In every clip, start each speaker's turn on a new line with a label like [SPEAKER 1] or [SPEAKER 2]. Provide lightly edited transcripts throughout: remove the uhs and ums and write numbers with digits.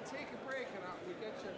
[SPEAKER 1] take a break and we'll get you.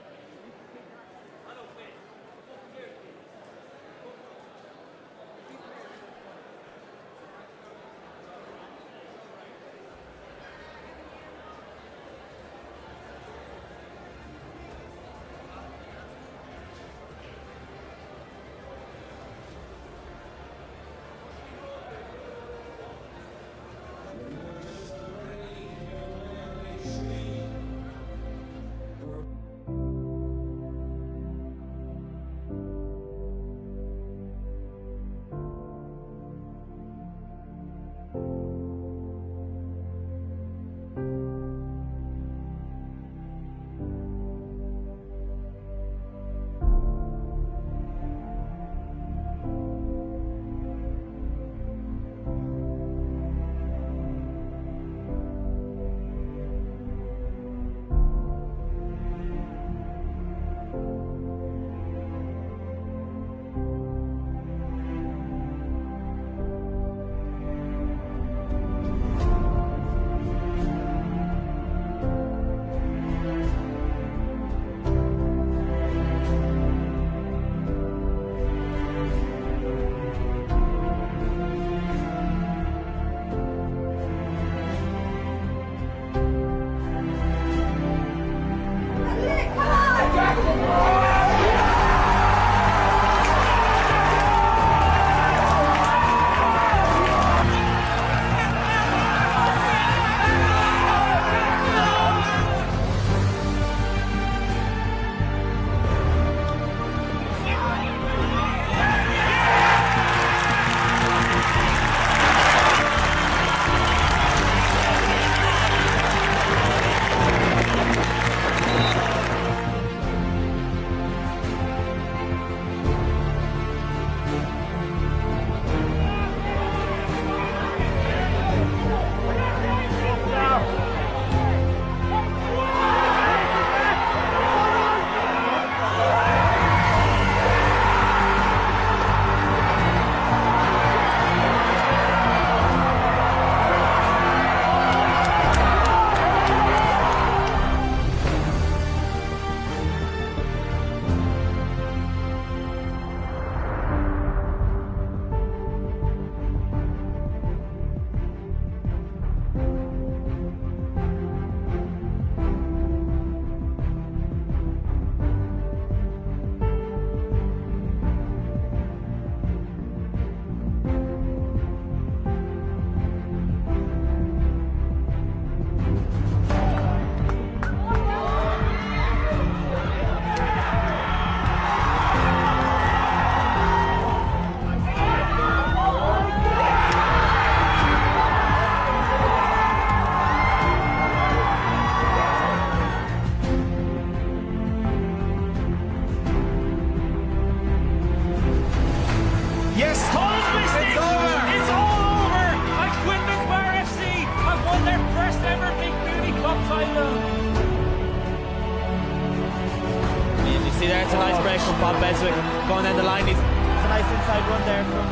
[SPEAKER 2] See there, it's a nice break from Bob Beswick going down the line. It's a nice inside run there from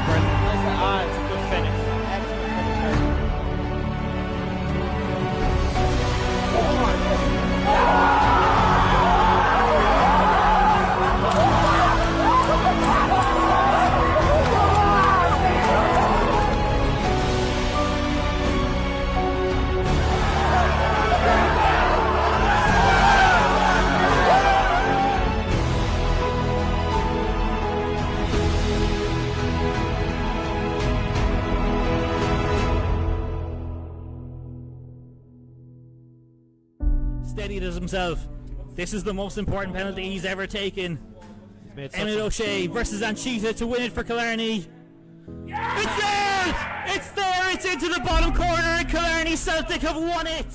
[SPEAKER 2] Burnley. It's a good finish. Excellent
[SPEAKER 3] Steadied as himself. This is the most important penalty he's ever taken. Emmett O'Shea versus Anchita to win it for Killarney. Yeah! It's there! It's there! It's into the bottom corner and Killarney Celtic have won it!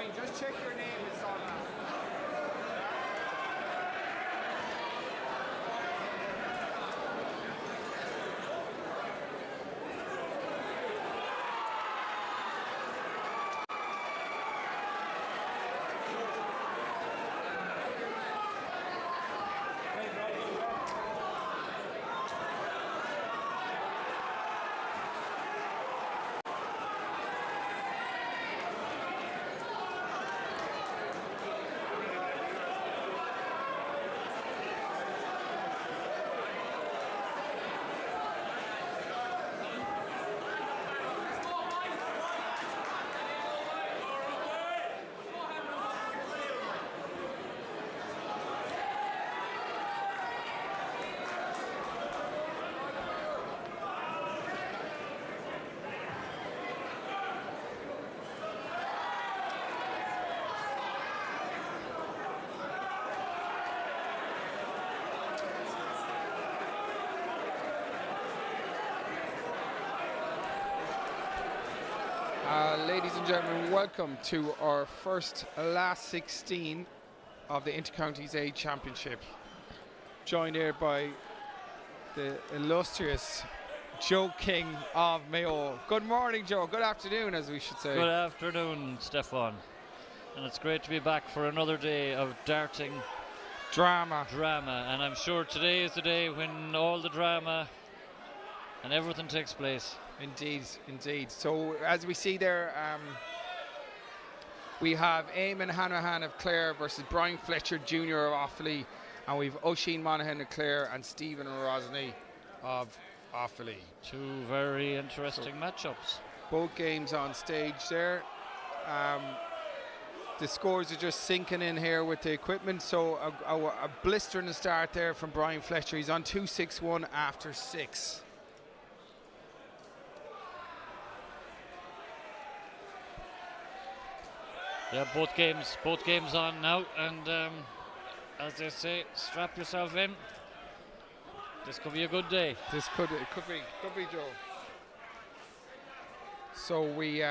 [SPEAKER 1] fine. Just check your name. It's on that. Ladies and gentlemen, welcome to our first last 16 of the Intercounties A Championship. Joined here by the illustrious Joe King of Mayo. Good morning, Joe. Good afternoon, as we should say.
[SPEAKER 4] Good afternoon, Stefan. And it's great to be back for another day of darting
[SPEAKER 1] Drama.
[SPEAKER 4] and I'm sure today is the day when all the drama and everything takes place.
[SPEAKER 1] Indeed, indeed. So as we see there, we have Eamon Hanahan of Clare versus Brian Fletcher Jr. of Offaly, and we've Oisin Monaghan of Clare and Stephen Rosny of Offaly.
[SPEAKER 4] Two very interesting matchups.
[SPEAKER 1] Both games on stage there. The scores are just sinking in here with the equipment. So a blistering start there from Brian Fletcher. He's on 2-6-1 after 6.
[SPEAKER 4] Yeah, both games on now, and as they say, strap yourself in. This could be a good day.
[SPEAKER 1] This could be Joe. So we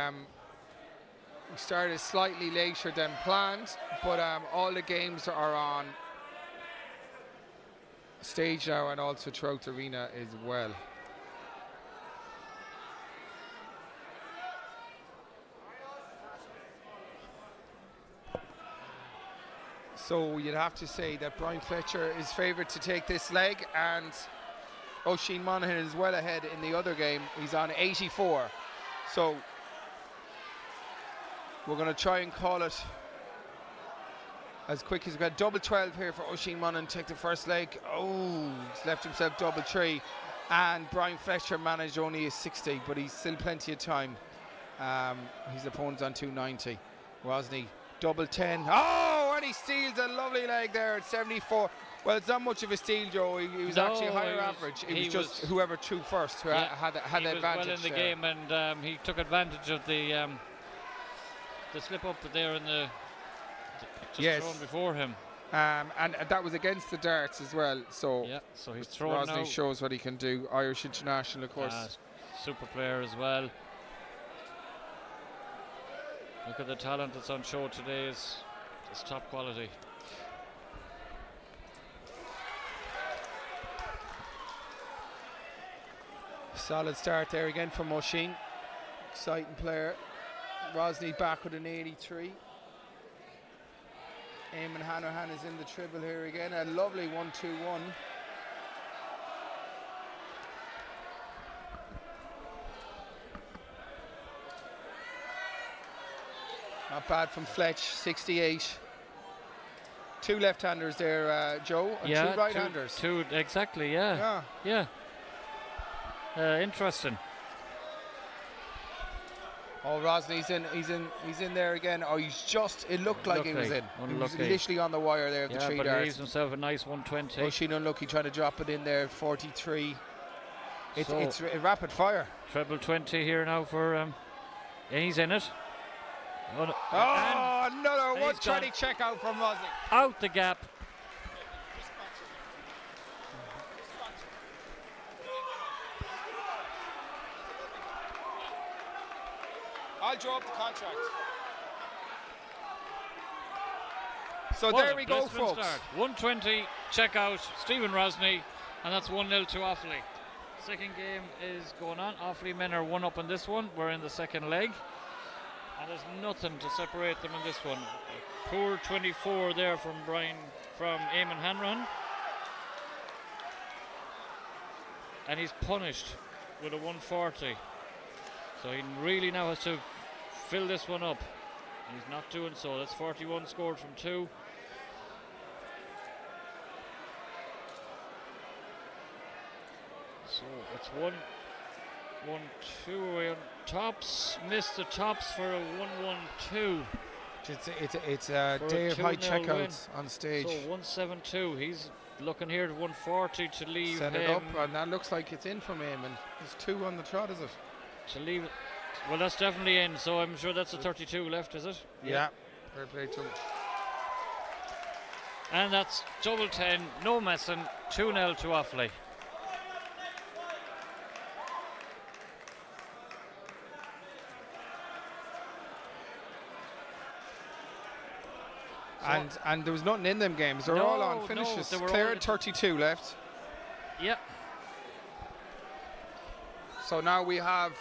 [SPEAKER 1] started slightly later than planned, but all the games are on stage now and also throughout the arena as well. So you'd have to say that Brian Fletcher is favoured to take this leg, and Oisin Monaghan is well ahead in the other game. He's on 84. So we're going to try and call it as quick as we can. Double 12 here for Oisin Monaghan to take the first leg. Oh, he's left himself double 3. And Brian Fletcher managed only a 60, but he's still plenty of time. His opponent's on 290. Rosny, double 10. Oh, and he steals a lovely leg there at 74. Well, it's not much of a steal, Joe. He was actually higher average. It was just whoever threw first who had the advantage.
[SPEAKER 4] He was well in the game, and he took advantage of the slip up there in the just thrown before him.
[SPEAKER 1] And that was against the darts as well. So
[SPEAKER 4] yeah, so he's thrown now.
[SPEAKER 1] Rosny shows what he can do. Irish international, of course.
[SPEAKER 4] Super player as well. Look at the talent that's on show today. It's top quality.
[SPEAKER 1] Solid start there again from Oisin. Exciting player. Rosny back with an 83. Eamon Hanahan is in the triple here again. A lovely 1-2-1. Not bad from Fletch, 68. Two left-handers there, Joe, and two right-handers.
[SPEAKER 4] Two, exactly, yeah. Interesting.
[SPEAKER 1] Oh, Rosny's he's in there again. Oh, it looked like he was in. Unlucky. He was literally on the wire there of the 3
[SPEAKER 4] but
[SPEAKER 1] darts.
[SPEAKER 4] he leaves himself a nice 120.
[SPEAKER 1] Oisin unlucky trying to drop it in there, 43. It's a rapid fire.
[SPEAKER 4] Treble 20 here now for and he's in it.
[SPEAKER 1] Another 120 check out from Rosny.
[SPEAKER 4] Out the gap.
[SPEAKER 1] I'll draw up the contract. So
[SPEAKER 4] What
[SPEAKER 1] there
[SPEAKER 4] a
[SPEAKER 1] we go,
[SPEAKER 4] blistering
[SPEAKER 1] folks.
[SPEAKER 4] Start. 120, check out, Stephen Rosney, and that's 1-0 to Offaly. Second game is going on. Offaly men are 1 up in this one. We're in the second leg. And there's nothing to separate them in this one. A poor 24 there from Eamon Hanrahan. And he's punished with a 140. So he really now has to fill this one up. And he's not doing so. That's 41 scored from 2. So it's 1-2 away on tops. Missed the tops for a 1-1-2.
[SPEAKER 1] It's a day of high
[SPEAKER 4] 2-0
[SPEAKER 1] checkouts on stage.
[SPEAKER 4] So 172. He's looking here at 140 to leave
[SPEAKER 1] Set it
[SPEAKER 4] him.
[SPEAKER 1] up, and that looks like it's in from him. And there's 2 on the trot, is it?
[SPEAKER 4] To leave it. Well, that's definitely in. So I'm sure that's a 32 left, is it?
[SPEAKER 1] Yeah. Fair play to him.
[SPEAKER 4] And that's double 10. No messing. 2-0 to Offaly.
[SPEAKER 1] And there was nothing in them games. They're all on finishes.
[SPEAKER 4] they were
[SPEAKER 1] Clare
[SPEAKER 4] all
[SPEAKER 1] had 32 left.
[SPEAKER 4] Yep.
[SPEAKER 1] So now we have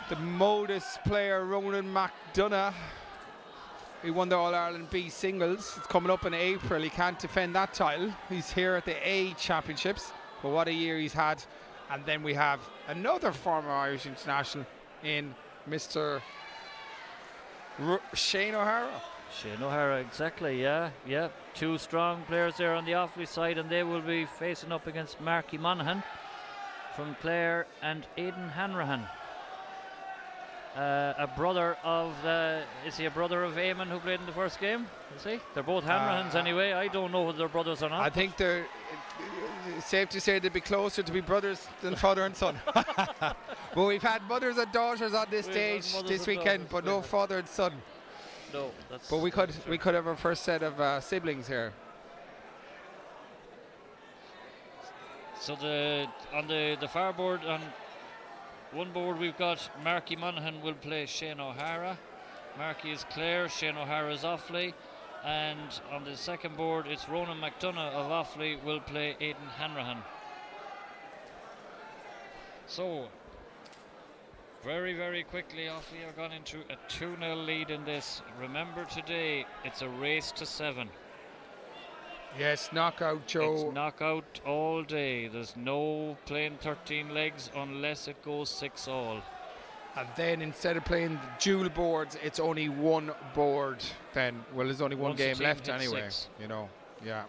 [SPEAKER 1] the modus player Ronan McDonough. He won the All-Ireland B singles. It's coming up in April. He can't defend that title. He's here at the A Championships. But what a year he's had. And then we have another former Irish international in Mr. Shane O'Hara.
[SPEAKER 4] Shane O'Hara, exactly, yeah. 2 strong players there on the Offaly side, and they will be facing up against Marky Monaghan from Clare and Aidan Hanrahan. A brother of is he a brother of Eamon who played in the first game? Is he? They're both Hanrahans anyway. I don't know whether they're brothers or not.
[SPEAKER 1] I think they're safe to say they'd be closer to be brothers than father and son. But we've had mothers and daughters on this stage this weekend, but no father and son.
[SPEAKER 4] No, that's.
[SPEAKER 1] But we could have our first set of siblings here.
[SPEAKER 4] So on the far board, on one board we've got Marky Monaghan will play Shane O'Hara. Marky is Clare, Shane O'Hara is Offaly. And on the second board it's Ronan McDonough of Offaly will play Aidan Hanrahan. So very, very quickly Offaly have gone into a 2-0 lead in this. Remember today it's a race to 7.
[SPEAKER 1] Yes, knockout, Joe.
[SPEAKER 4] It's knockout all day. There's no playing 13 legs unless it goes 6-all.
[SPEAKER 1] And then instead of playing the dual boards, it's only one board then. Well, there's only one
[SPEAKER 4] Once a
[SPEAKER 1] game
[SPEAKER 4] team
[SPEAKER 1] left
[SPEAKER 4] hits
[SPEAKER 1] anyway,
[SPEAKER 4] 6.
[SPEAKER 1] you know. Yeah.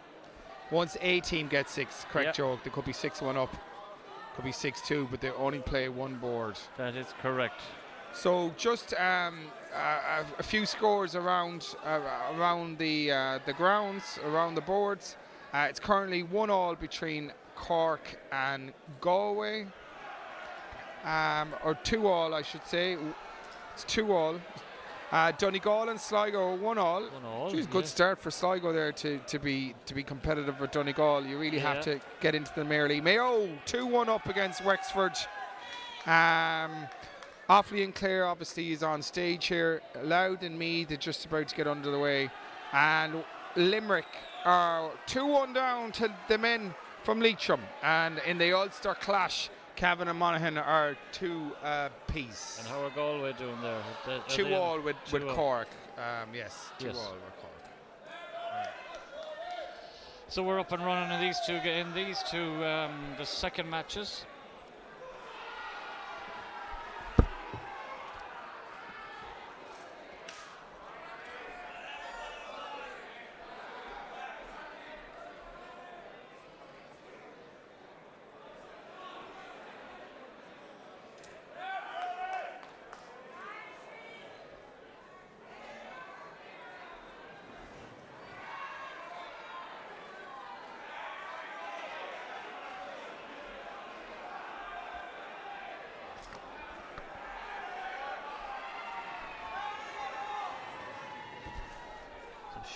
[SPEAKER 1] Once a team gets 6, correct,
[SPEAKER 4] Yep.
[SPEAKER 1] Joe, they could be 6-1 up. Could be 6-2, but they only play one board.
[SPEAKER 4] That is correct.
[SPEAKER 1] So just a few scores around the grounds, around the boards. It's currently 1-1 between Cork and Galway, or 2-2, I should say. It's 2-2. Donegal and Sligo 1-1.
[SPEAKER 4] 1-1.
[SPEAKER 1] Geez, good start for Sligo there to be competitive with Donegal. You really have to get into them early. Mayo 2-1 up against Wexford. Offaly and Clare obviously is on stage here. Louth and Meath are just about to get under the way. And Limerick are 2-1 down to the men from Leitrim. And in the Ulster clash, Cavan and Monaghan are 2 apiece.
[SPEAKER 4] And how are Galway doing there?
[SPEAKER 1] 2-2 with
[SPEAKER 4] 2-2.
[SPEAKER 1] Cork. Yes, 2-2
[SPEAKER 4] Yes.
[SPEAKER 1] with Cork.
[SPEAKER 4] So we're up and running in these two, the second matches.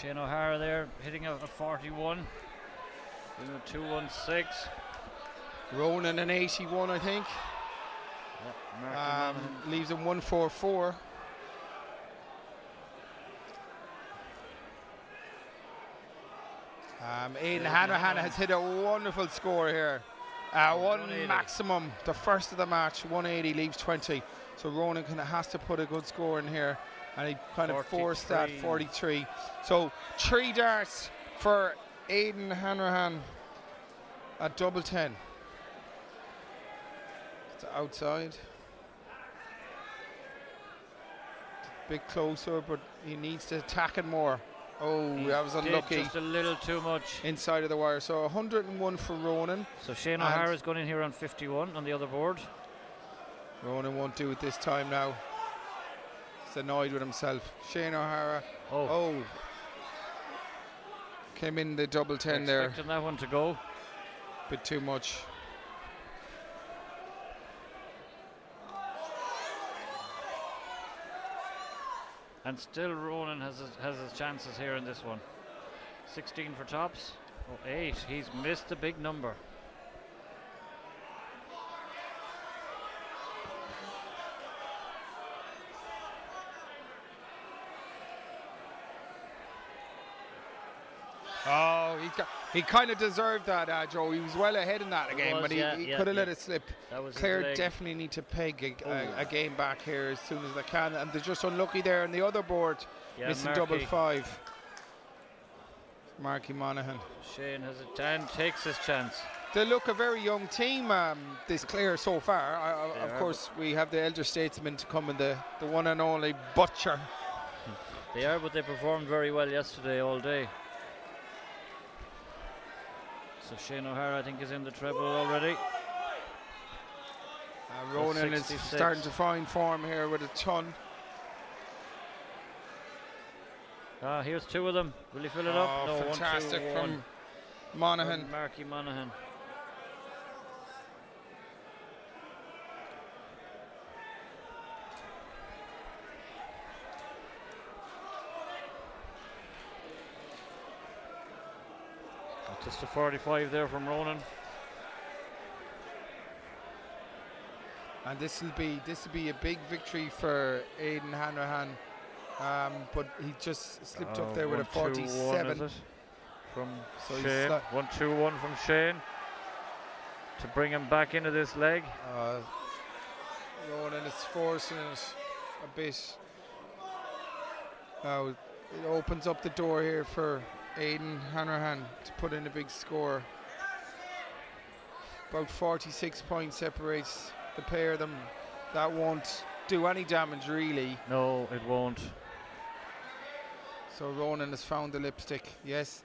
[SPEAKER 4] Shane O'Hara there hitting a 41. 2-1-6.
[SPEAKER 1] Ronan an 81, I think. Leaves him 1-4-4. Aidan Hanrahan has hit a wonderful score here. One
[SPEAKER 4] 180.
[SPEAKER 1] maximum, the first of the match, 180 leaves 20. So Ronan has to put a good score in here, and he kind of forced that 43. So 3 darts for Aidan Hanrahan at double 10. It's outside. A bit closer, but he needs to attack it more. Oh, that was unlucky.
[SPEAKER 4] Just a little too much.
[SPEAKER 1] Inside of the wire. So 101 for Ronan.
[SPEAKER 4] So Shane O'Hara's going in here on 51 on the other board.
[SPEAKER 1] Ronan won't do it this time now. He's annoyed with himself. Shane O'Hara. Oh. Came in the double 10 there.
[SPEAKER 4] Expecting that one to go.
[SPEAKER 1] Bit too much.
[SPEAKER 4] And still Ronan has his chances here in this one. 16 for tops. 8. He's missed a big number.
[SPEAKER 1] Oh, he kind of deserved that, Joe. He was well ahead in that game, but he could have let it slip. Clare definitely need to peg a game back here as soon as they can, and they're just unlucky there on the other board, missing double 5. Marky Monaghan.
[SPEAKER 4] Shane has a 10, takes his chance.
[SPEAKER 1] They look a very young team, this Clare so far. Of course, we have the elder statesman to come, and the one and only Butcher.
[SPEAKER 4] They are, but they performed very well yesterday all day. So Shane O'Hara, I think, is in the treble already.
[SPEAKER 1] Ronan is starting to find form here with a ton.
[SPEAKER 4] Here's 2 of them. Will he fill it up? No,
[SPEAKER 1] fantastic
[SPEAKER 4] 1, 2, 1
[SPEAKER 1] from Monaghan.
[SPEAKER 4] From Marky Monaghan. Just a 45 there from Ronan.
[SPEAKER 1] And this will be a big victory for Aidan Hanrahan. But he just slipped up there with a 47
[SPEAKER 4] from Shane. 1-2-1 from Shane to bring him back into this leg.
[SPEAKER 1] Ronan is forcing it a bit. Now it opens up the door here for Aidan Hanrahan to put in a big score. About 46 points separates the pair of them. That won't do any damage really.
[SPEAKER 4] No, it won't.
[SPEAKER 1] So Ronan has found the lipstick. Yes.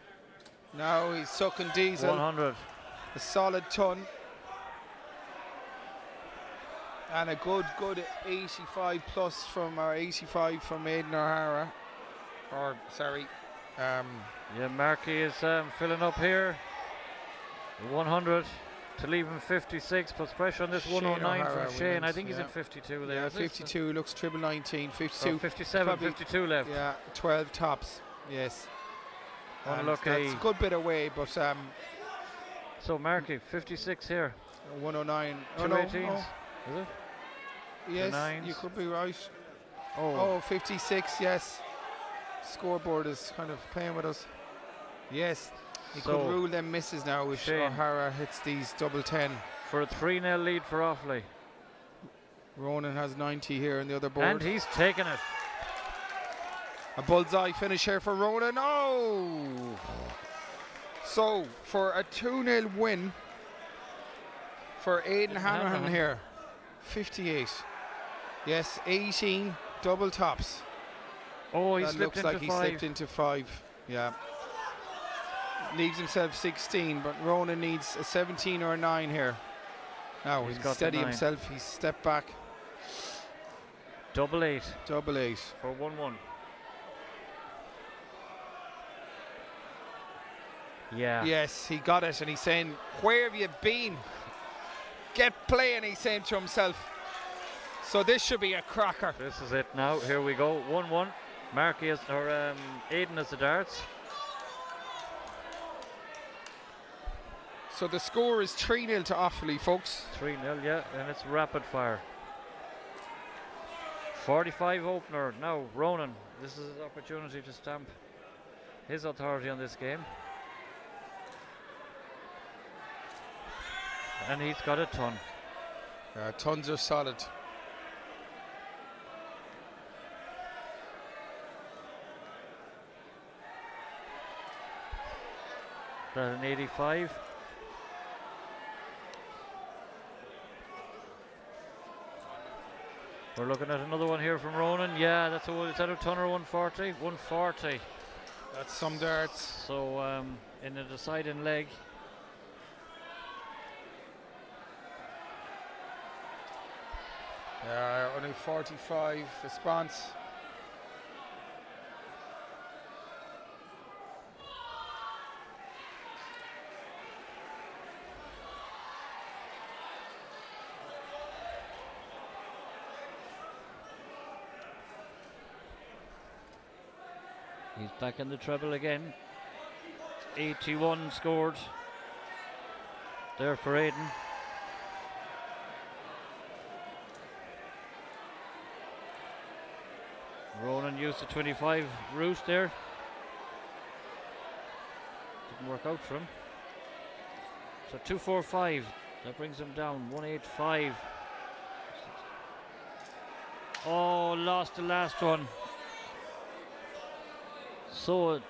[SPEAKER 1] Now he's sucking diesel.
[SPEAKER 4] 100.
[SPEAKER 1] A solid ton. And a good 85 plus from, or 85 from Aidan O'Hara. Or, sorry.
[SPEAKER 4] Yeah, Marky is filling up here. 100 to leave him 56, puts pressure on this 109 from Shane. I think he's in 52 there.
[SPEAKER 1] Yeah, 52 looks triple 19. 52.
[SPEAKER 4] 57, 52 left.
[SPEAKER 1] Yeah, 12 tops. Yes.
[SPEAKER 4] Unlucky.
[SPEAKER 1] That's a good bit away, but
[SPEAKER 4] so Marky 56 here.
[SPEAKER 1] 109.
[SPEAKER 4] 218s. Is it?
[SPEAKER 1] Yes, you could be right. Oh, 56. Yes. Scoreboard is kind of playing with us. Yes, he could rule them misses now if O'Hara hits these double 10.
[SPEAKER 4] For a 3-0 lead for Offaly.
[SPEAKER 1] Ronan has 90 here on the other board.
[SPEAKER 4] And he's taken it.
[SPEAKER 1] A bullseye finish here for Ronan. Oh! So, for a 2-0 win for Aidan Hanrahan here. 58. Yes, 18 double tops.
[SPEAKER 4] Oh, he
[SPEAKER 1] that
[SPEAKER 4] slipped
[SPEAKER 1] looks
[SPEAKER 4] into
[SPEAKER 1] like he
[SPEAKER 4] 5.
[SPEAKER 1] slipped into 5. Yeah. Leaves himself 16, but Ronan needs a 17 or a 9 here. Now he's steady himself. He's stepped back.
[SPEAKER 4] Double 8.
[SPEAKER 1] Double 8
[SPEAKER 4] for 1-1. Yeah.
[SPEAKER 1] Yes, he got it, and he's saying, "Where have you been? Get playing," he's saying to himself. So this should be a cracker.
[SPEAKER 4] This is it now. Here we go. 1-1. Marky has, or Aidan has the darts.
[SPEAKER 1] So the score is 3-0 to Offaly, folks.
[SPEAKER 4] 3-0, yeah, and it's rapid fire. 45 opener. Now, Ronan, this is his opportunity to stamp his authority on this game. and he's got a ton.
[SPEAKER 1] Tons are solid.
[SPEAKER 4] That an 85. We're looking at another one here from Ronan. Yeah, that's is that a ton or 140? 140.
[SPEAKER 1] That's some darts.
[SPEAKER 4] So in the deciding leg.
[SPEAKER 1] Only 45 response.
[SPEAKER 4] He's back in the treble again. 81 scored there for Aidan. Ronan used the 25 route there. Didn't work out for him. So 245. That brings him down. 185. Oh, lost the last one. So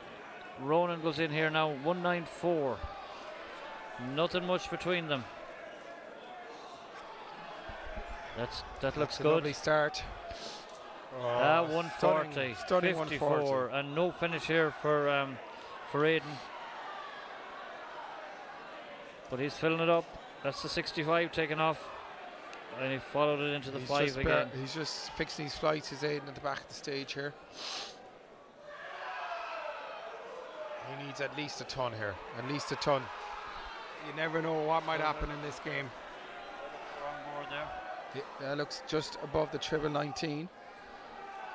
[SPEAKER 4] Ronan goes in here now. 194. Nothing much between them. That looks good.
[SPEAKER 1] Lovely start.
[SPEAKER 4] 140,
[SPEAKER 1] stunning
[SPEAKER 4] 54,
[SPEAKER 1] 140.
[SPEAKER 4] and no finish here for Aidan. But he's filling it up. That's the 65 taken off, and he followed it into the 5 again.
[SPEAKER 1] He's just fixing his flights. He's Aidan at the back of the stage here. He needs at least a ton here. At least a ton. You never know what might happen in this game.
[SPEAKER 4] Wrong board there.
[SPEAKER 1] That looks just above the treble 19.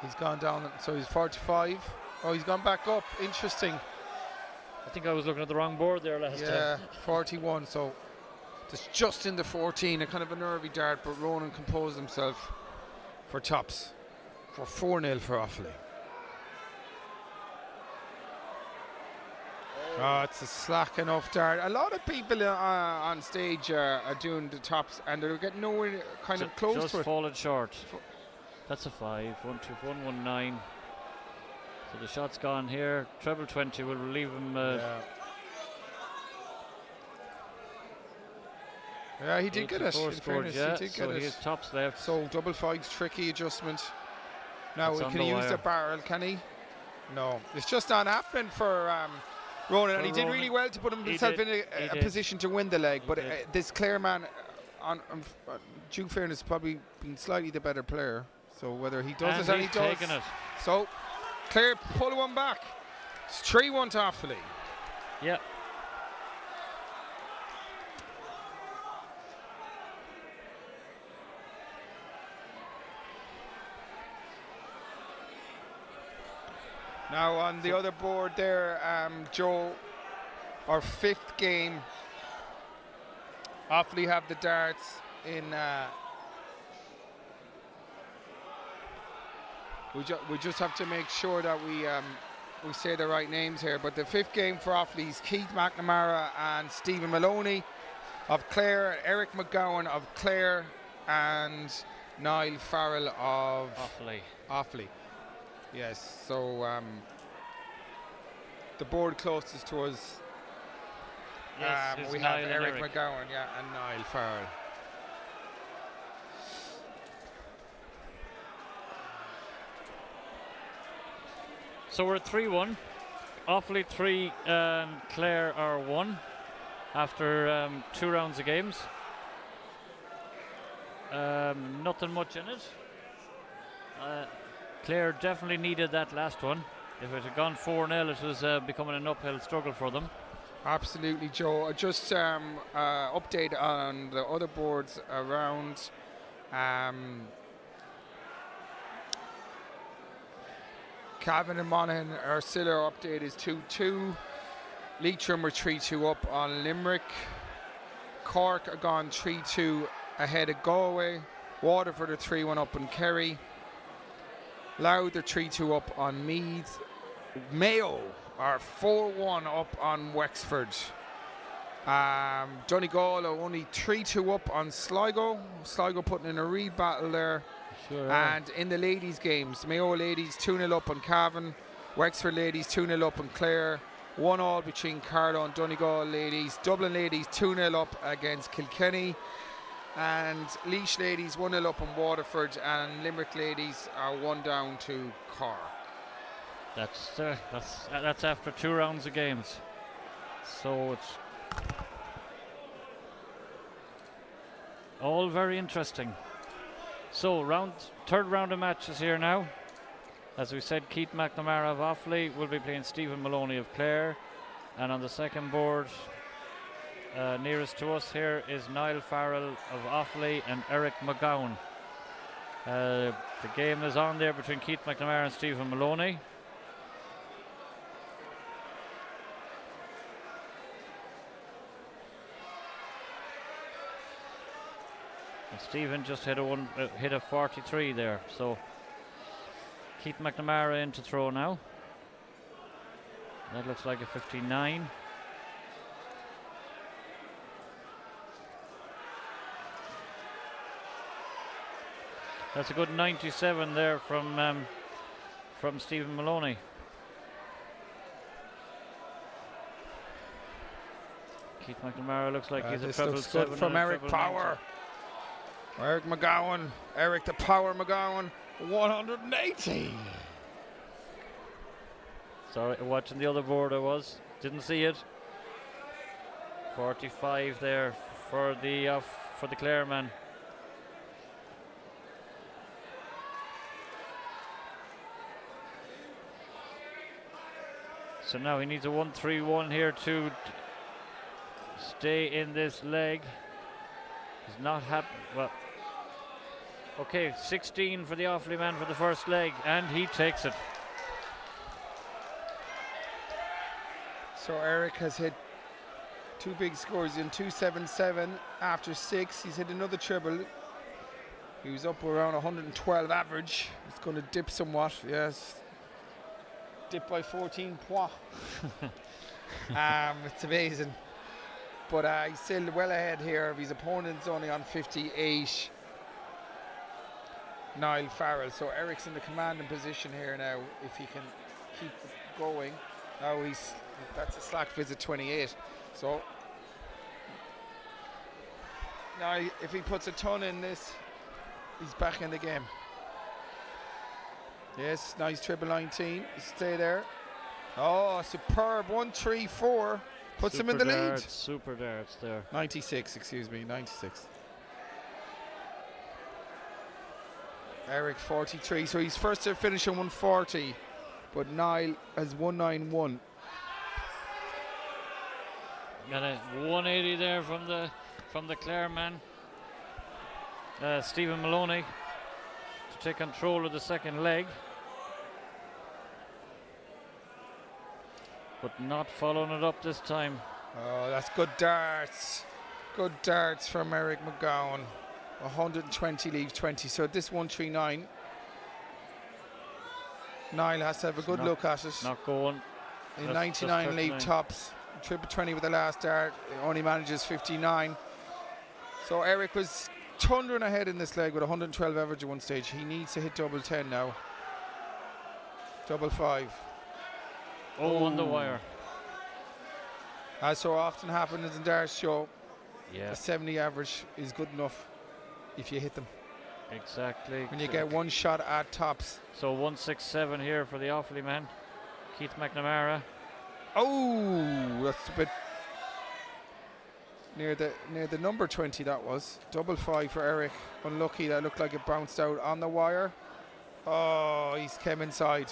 [SPEAKER 1] He's gone down, so he's 45. Oh, he's gone back up. Interesting.
[SPEAKER 4] I think I was looking at the wrong board there last time.
[SPEAKER 1] Yeah, 41. So it's just in the 14. A kind of a nervy dart, but Ronan composed himself for tops. For 4-0 for Offaly. Oh, it's a slack enough dart. A lot of people on stage are doing the tops, and they're getting nowhere kind of close
[SPEAKER 4] just
[SPEAKER 1] to it.
[SPEAKER 4] falling short. That's a 5. 119. So the shot's gone here. Treble 20 will relieve him.
[SPEAKER 1] Yeah, he did get it. In fairness,
[SPEAKER 4] yeah.
[SPEAKER 1] he did
[SPEAKER 4] So
[SPEAKER 1] get
[SPEAKER 4] he
[SPEAKER 1] it.
[SPEAKER 4] has tops left.
[SPEAKER 1] So double 5's tricky adjustment. Now,
[SPEAKER 4] It's on
[SPEAKER 1] can he
[SPEAKER 4] the
[SPEAKER 1] use
[SPEAKER 4] wire.
[SPEAKER 1] the barrel? Can he? No. It's just not happening for Ronan, and he did really well to put himself in a position to win the leg. But this Clare man, on due fairness, probably been slightly the better player. So whether he does it, and he does.
[SPEAKER 4] Taking it.
[SPEAKER 1] So Clare pull one back. It's 3-1 to Offaly.
[SPEAKER 4] Yeah.
[SPEAKER 1] Now on the other board there, Joe, our 5th game. Offaly have the darts in. We just have to make sure that we say the right names here. But the 5th game for Offaly is Keith McNamara and Stephen Maloney of Clare, Eric McGowan of Clare, and Niall Farrell of Offaly. Yes, so the board closest to us,
[SPEAKER 4] Yes,
[SPEAKER 1] we have Eric McGowan, and Niall Farrell.
[SPEAKER 4] So we're at 3-1. Offaly 3 and Clare are 1 after 2 rounds of games. Nothing much in it. Clare definitely needed that last one. If it had gone 4-0, it was becoming an uphill struggle for them.
[SPEAKER 1] Absolutely, Joe. Just update on the other boards around. Cavan and Monaghan, our Siller update is 2-2. Leitrim were 3-2 up on Limerick. Cork are gone 3-2 ahead of Galway. Waterford are 3-1 up on Kerry. Louth are 3-2 up on Meath. Mayo are 4-1 up on Wexford. Donegal are only 3-2 up on Sligo. Sligo putting in a real battle there.
[SPEAKER 4] Sure.
[SPEAKER 1] And in the ladies' games, Mayo ladies 2-0 up on Cavan. Wexford ladies 2-0 up on Clare. 1-1 between Carlow and Donegal ladies. Dublin ladies 2-0 up against Kilkenny. And Laois ladies 1-0 up on Waterford. And Limerick ladies are 1 down to Cork.
[SPEAKER 4] That's after 2 rounds of games. So it's all very interesting. So third round of matches here now. As we said, Keith McNamara of Offaly will be playing Stephen Maloney of Clare. And on the second board, nearest to us here is Niall Farrell of Offaly and Eric McGowan. The game is on there between Keith McNamara and Stephen Maloney. And Stephen just hit a 43 there, so Keith McNamara in to throw now. That looks like a 59. That's a good 97 there from Stephen Maloney. Keith McNamara looks like he's a treble 7
[SPEAKER 1] from Eric Power.
[SPEAKER 4] 90.
[SPEAKER 1] Eric McGowan, Eric the Power McGowan, 180.
[SPEAKER 4] Sorry, watching the other board didn't see it. 45 there for the Clare man. So now he needs a 1-3-1 here to stay in this leg. He's not happy. Well, okay, 16 for the Offaly man for the first leg, and he takes it.
[SPEAKER 1] So Eric has hit 2 big scores in 277 after 6. He's hit another treble. He was up around 112 average. It's going to dip somewhat, yes. Dip by 14 points. It's amazing. But he's still well ahead here. His opponent's only on 58. Niall Farrell. So Eric's in the commanding position here now, if he can keep it going. Now that's a slack visit 28. So now if he puts a ton in this, he's back in the game. Yes, nice triple 19. Stay there. Oh, superb 1-3-4. Puts him in the lead.
[SPEAKER 4] Super darts there.
[SPEAKER 1] 96, excuse me, 96. Eric 43, so he's first to finish on 140, but Niall has 191.
[SPEAKER 4] Got a 180 there from the Clare man. Stephen Maloney to take control of the second leg, but not following it up this time.
[SPEAKER 1] Oh, that's good darts. Good darts from Eric McGowan. 120 leaves 20. So this 139. Niall has to have a good look at it.
[SPEAKER 4] Not going.
[SPEAKER 1] In 99 leave tops. Triple 20 with the last dart. Only manages 59. So Eric was thundering ahead in this leg with 112 average at one stage. He needs to hit double 10 now. Double 5.
[SPEAKER 4] Oh, on the wire.
[SPEAKER 1] As so often happens in Dart's show,
[SPEAKER 4] Yeah,
[SPEAKER 1] a 70 average is good enough if you hit them.
[SPEAKER 4] exactly.
[SPEAKER 1] When you get one shot at tops.
[SPEAKER 4] So 167 here for the Offaly man, Keith McNamara.
[SPEAKER 1] Oh, that's a bit near the number 20. That was double 5 for Eric. Unlucky, that looked like it bounced out on the wire. Oh, he's came inside.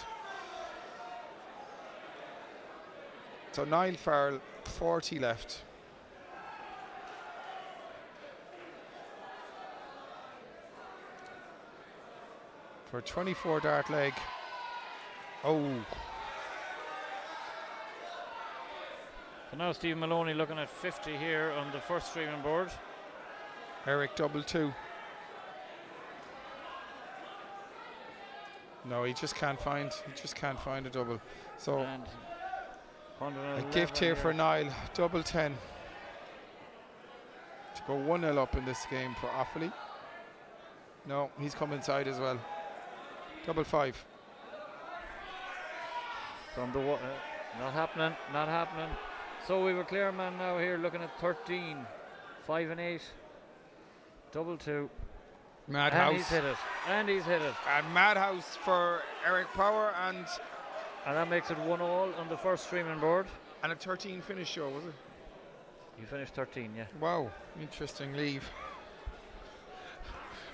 [SPEAKER 1] So Niall Farrell, 40 left. For a 24 dart leg. Oh.
[SPEAKER 4] So now Steve Maloney looking at 50 here on the first streaming board.
[SPEAKER 1] Eric double 2. No, he just can't find a double. So
[SPEAKER 4] And
[SPEAKER 1] a gift here for Niall, double 10. Go 1-0 up in this game for Offaly. No, he's come inside as well. 5-5.
[SPEAKER 4] From the not happening, not happening. So we have a clear man now here looking at 13, 5 and 8, 2-2.
[SPEAKER 1] Madhouse.
[SPEAKER 4] And he's hit it. And he's hit it.
[SPEAKER 1] And Madhouse for Eric Power and
[SPEAKER 4] that makes it 1-all on the first streaming board.
[SPEAKER 1] a 13 finish show, was it?
[SPEAKER 4] You finished 13, yeah.
[SPEAKER 1] Wow, interesting leave.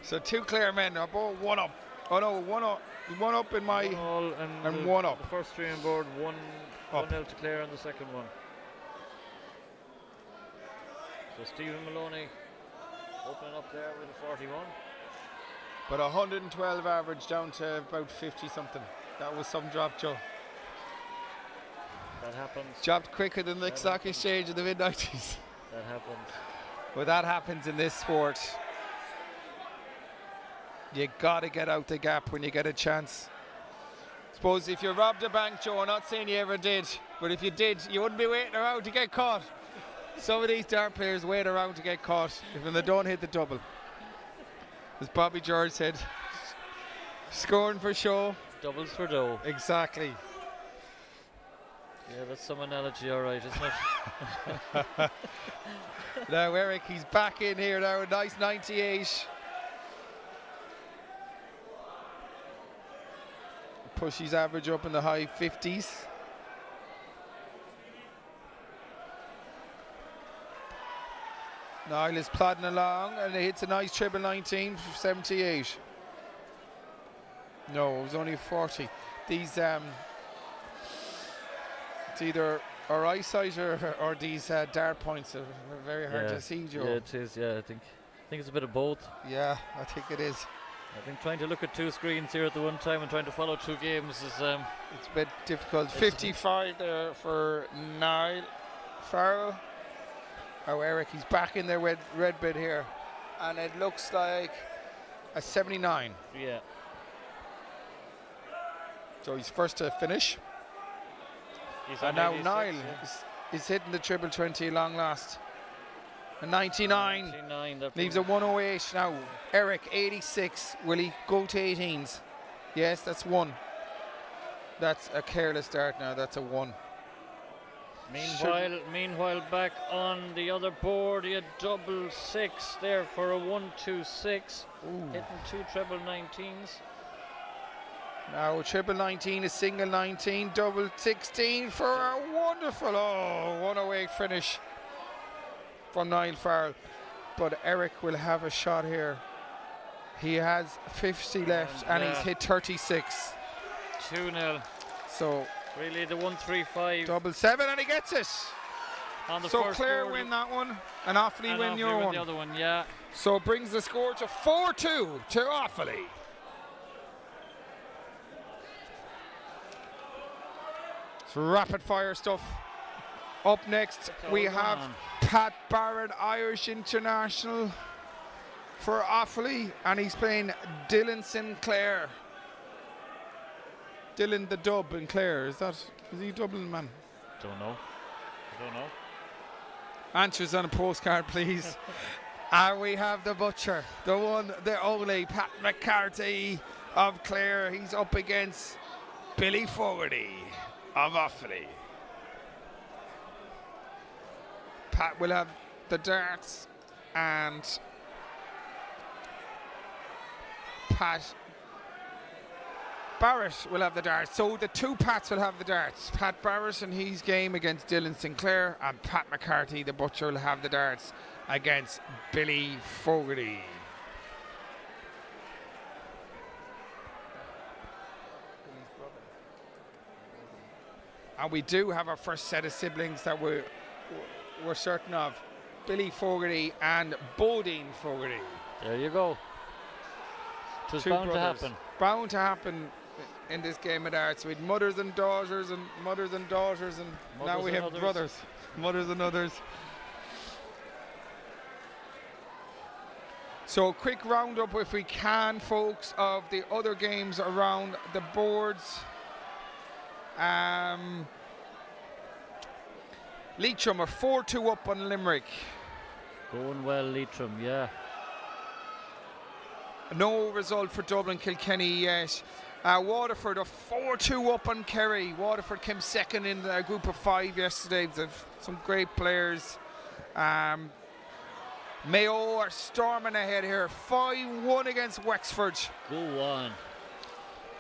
[SPEAKER 1] So 2 Clare men are both 1 up. Oh no, 1 up. 1 up in my
[SPEAKER 4] 1-all
[SPEAKER 1] and 1 up.
[SPEAKER 4] The first streaming board, 1-0 to Clare on the second one. So Stephen Maloney opening up there with a 41.
[SPEAKER 1] But 112 average down to about 50 something. That was some drop, Joe.
[SPEAKER 4] That happens.
[SPEAKER 1] Dropped quicker than the stock exchange in the mid-90s.
[SPEAKER 4] That happens.
[SPEAKER 1] Well, that happens in this sport. You gotta get out the gap when you get a chance. Suppose if you robbed a bank, Joe, I'm not saying you ever did, but if you did, you wouldn't be waiting around to get caught. Some of these dart players wait around to get caught when they don't hit the double. As Bobby George said, scoring for show.
[SPEAKER 4] Doubles for dough.
[SPEAKER 1] Exactly.
[SPEAKER 4] Yeah, that's some analogy, all right, isn't it?
[SPEAKER 1] Now Eric, he's back in here now, a nice 98. Push his average up in the high 50s. Niall is plodding along and he hits a nice treble 19 for 78. No, it was only 40. These it's either our eyesight or these dart points are very hard to see, Joe.
[SPEAKER 4] Yeah, it is. Yeah, I think it's a bit of both.
[SPEAKER 1] Yeah, I think it is.
[SPEAKER 4] I think trying to look at 2 screens here at the one time and trying to follow 2 games is
[SPEAKER 1] it's a bit difficult. 55 there for Niall Farrell. Oh, Eric, he's back in there with red bit here, and it looks like a 79.
[SPEAKER 4] Yeah.
[SPEAKER 1] So he's first to finish.
[SPEAKER 4] He's
[SPEAKER 1] And
[SPEAKER 4] on
[SPEAKER 1] now
[SPEAKER 4] 86,
[SPEAKER 1] Niall
[SPEAKER 4] yeah.
[SPEAKER 1] is hitting the triple 20 long last. A 99.
[SPEAKER 4] 99, that
[SPEAKER 1] Leaves a 108 now. Eric, 86. Will he go to 18s? Yes, that's 1. That's a careless start now. That's a 1.
[SPEAKER 4] Meanwhile, back on the other board, he had 6 there for a 1-2-6, hitting 2 treble 19s.
[SPEAKER 1] Now a triple 19, a single 19, double 16 for a wonderful 108 finish from Niall Farrell. But Eric will have a shot here. He has 50 left and he's hit 36.
[SPEAKER 4] 2-0.
[SPEAKER 1] So
[SPEAKER 4] really the 1-3-5.
[SPEAKER 1] double 7 and he gets it.
[SPEAKER 4] On the
[SPEAKER 1] So
[SPEAKER 4] first
[SPEAKER 1] Clare
[SPEAKER 4] board,
[SPEAKER 1] win that one and Offaly win your one.
[SPEAKER 4] the other one, yeah.
[SPEAKER 1] So it brings the score to 4-2 to Offaly. It's rapid fire stuff. Up next we have Pat Barrett, Irish international for Offaly, and he's playing Dylan Sinclair. Dylan the Dub in Clare, is he Dublin man?
[SPEAKER 4] Don't know.
[SPEAKER 1] Answers on a postcard, please. And we have the butcher, the one, the only Pat McCarthy of Clare. He's up against Billy Fogarty of Offaly. Pat will have the darts and Pat Barrett will have the darts. So the 2 Pats will have the darts. Pat Barrett in his game against Dylan Sinclair, and Pat McCarthy, the butcher, will have the darts against Billy Fogarty. And we do have our first set of siblings that we're certain of. Billy Fogarty and Bodine Fogarty.
[SPEAKER 4] There you go. It was bound to happen.
[SPEAKER 1] Bound to happen in this game of darts. We had mothers and daughters and mothers and daughters, and now we have brothers. Mothers and others. So quick roundup if we can, folks, of the other games around the boards. Leitrim are 4-2 up on Limerick.
[SPEAKER 4] Going well, Leitrim, yeah.
[SPEAKER 1] No result for Dublin Kilkenny yet. Waterford are 4-2 up on Kerry. Waterford came second in the group of 5 yesterday. They've some great players. Mayo are storming ahead here. 5-1 against Wexford.
[SPEAKER 4] Go on.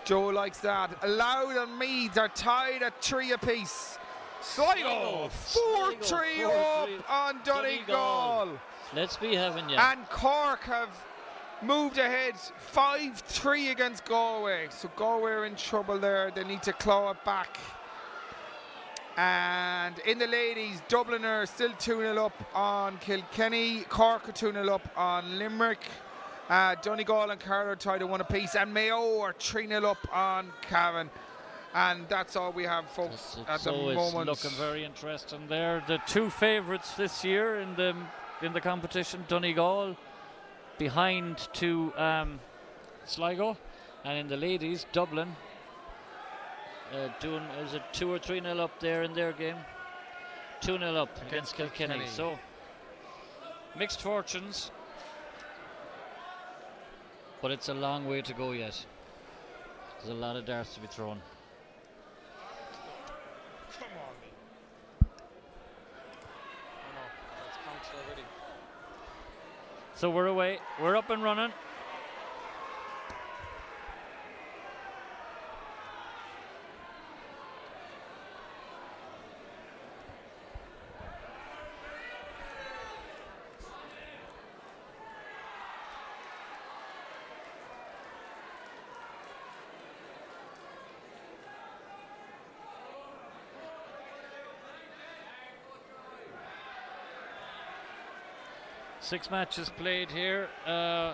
[SPEAKER 1] Joe likes that. Louth and Meads are tied at 3 apiece. Sligo 4-3 up on Donegal.
[SPEAKER 4] Let's be having you.
[SPEAKER 1] And Cork have moved ahead 5-3 against Galway. So Galway are in trouble there. They need to claw it back. And in the ladies, Dublin are still 2-0 up on Kilkenny. Cork are 2-0 up on Limerick. Donegal and Carlow are tied at 1 apiece. And Mayo are 3-0 up on Cavan. And that's all we have, folks, at the moment.
[SPEAKER 4] It's looking very interesting there. The 2 favourites this year in the competition, Donegal behind to Sligo, and in the ladies, Dublin doing is it 2 or 3-0 up there in their game. 2-0 up against Kilkenny. So mixed fortunes, but it's a long way to go yet. There's a lot of darts to be thrown.
[SPEAKER 1] Come on, me. Oh no, that's counted already.
[SPEAKER 4] So we're away. We're up and running. Six matches played here. The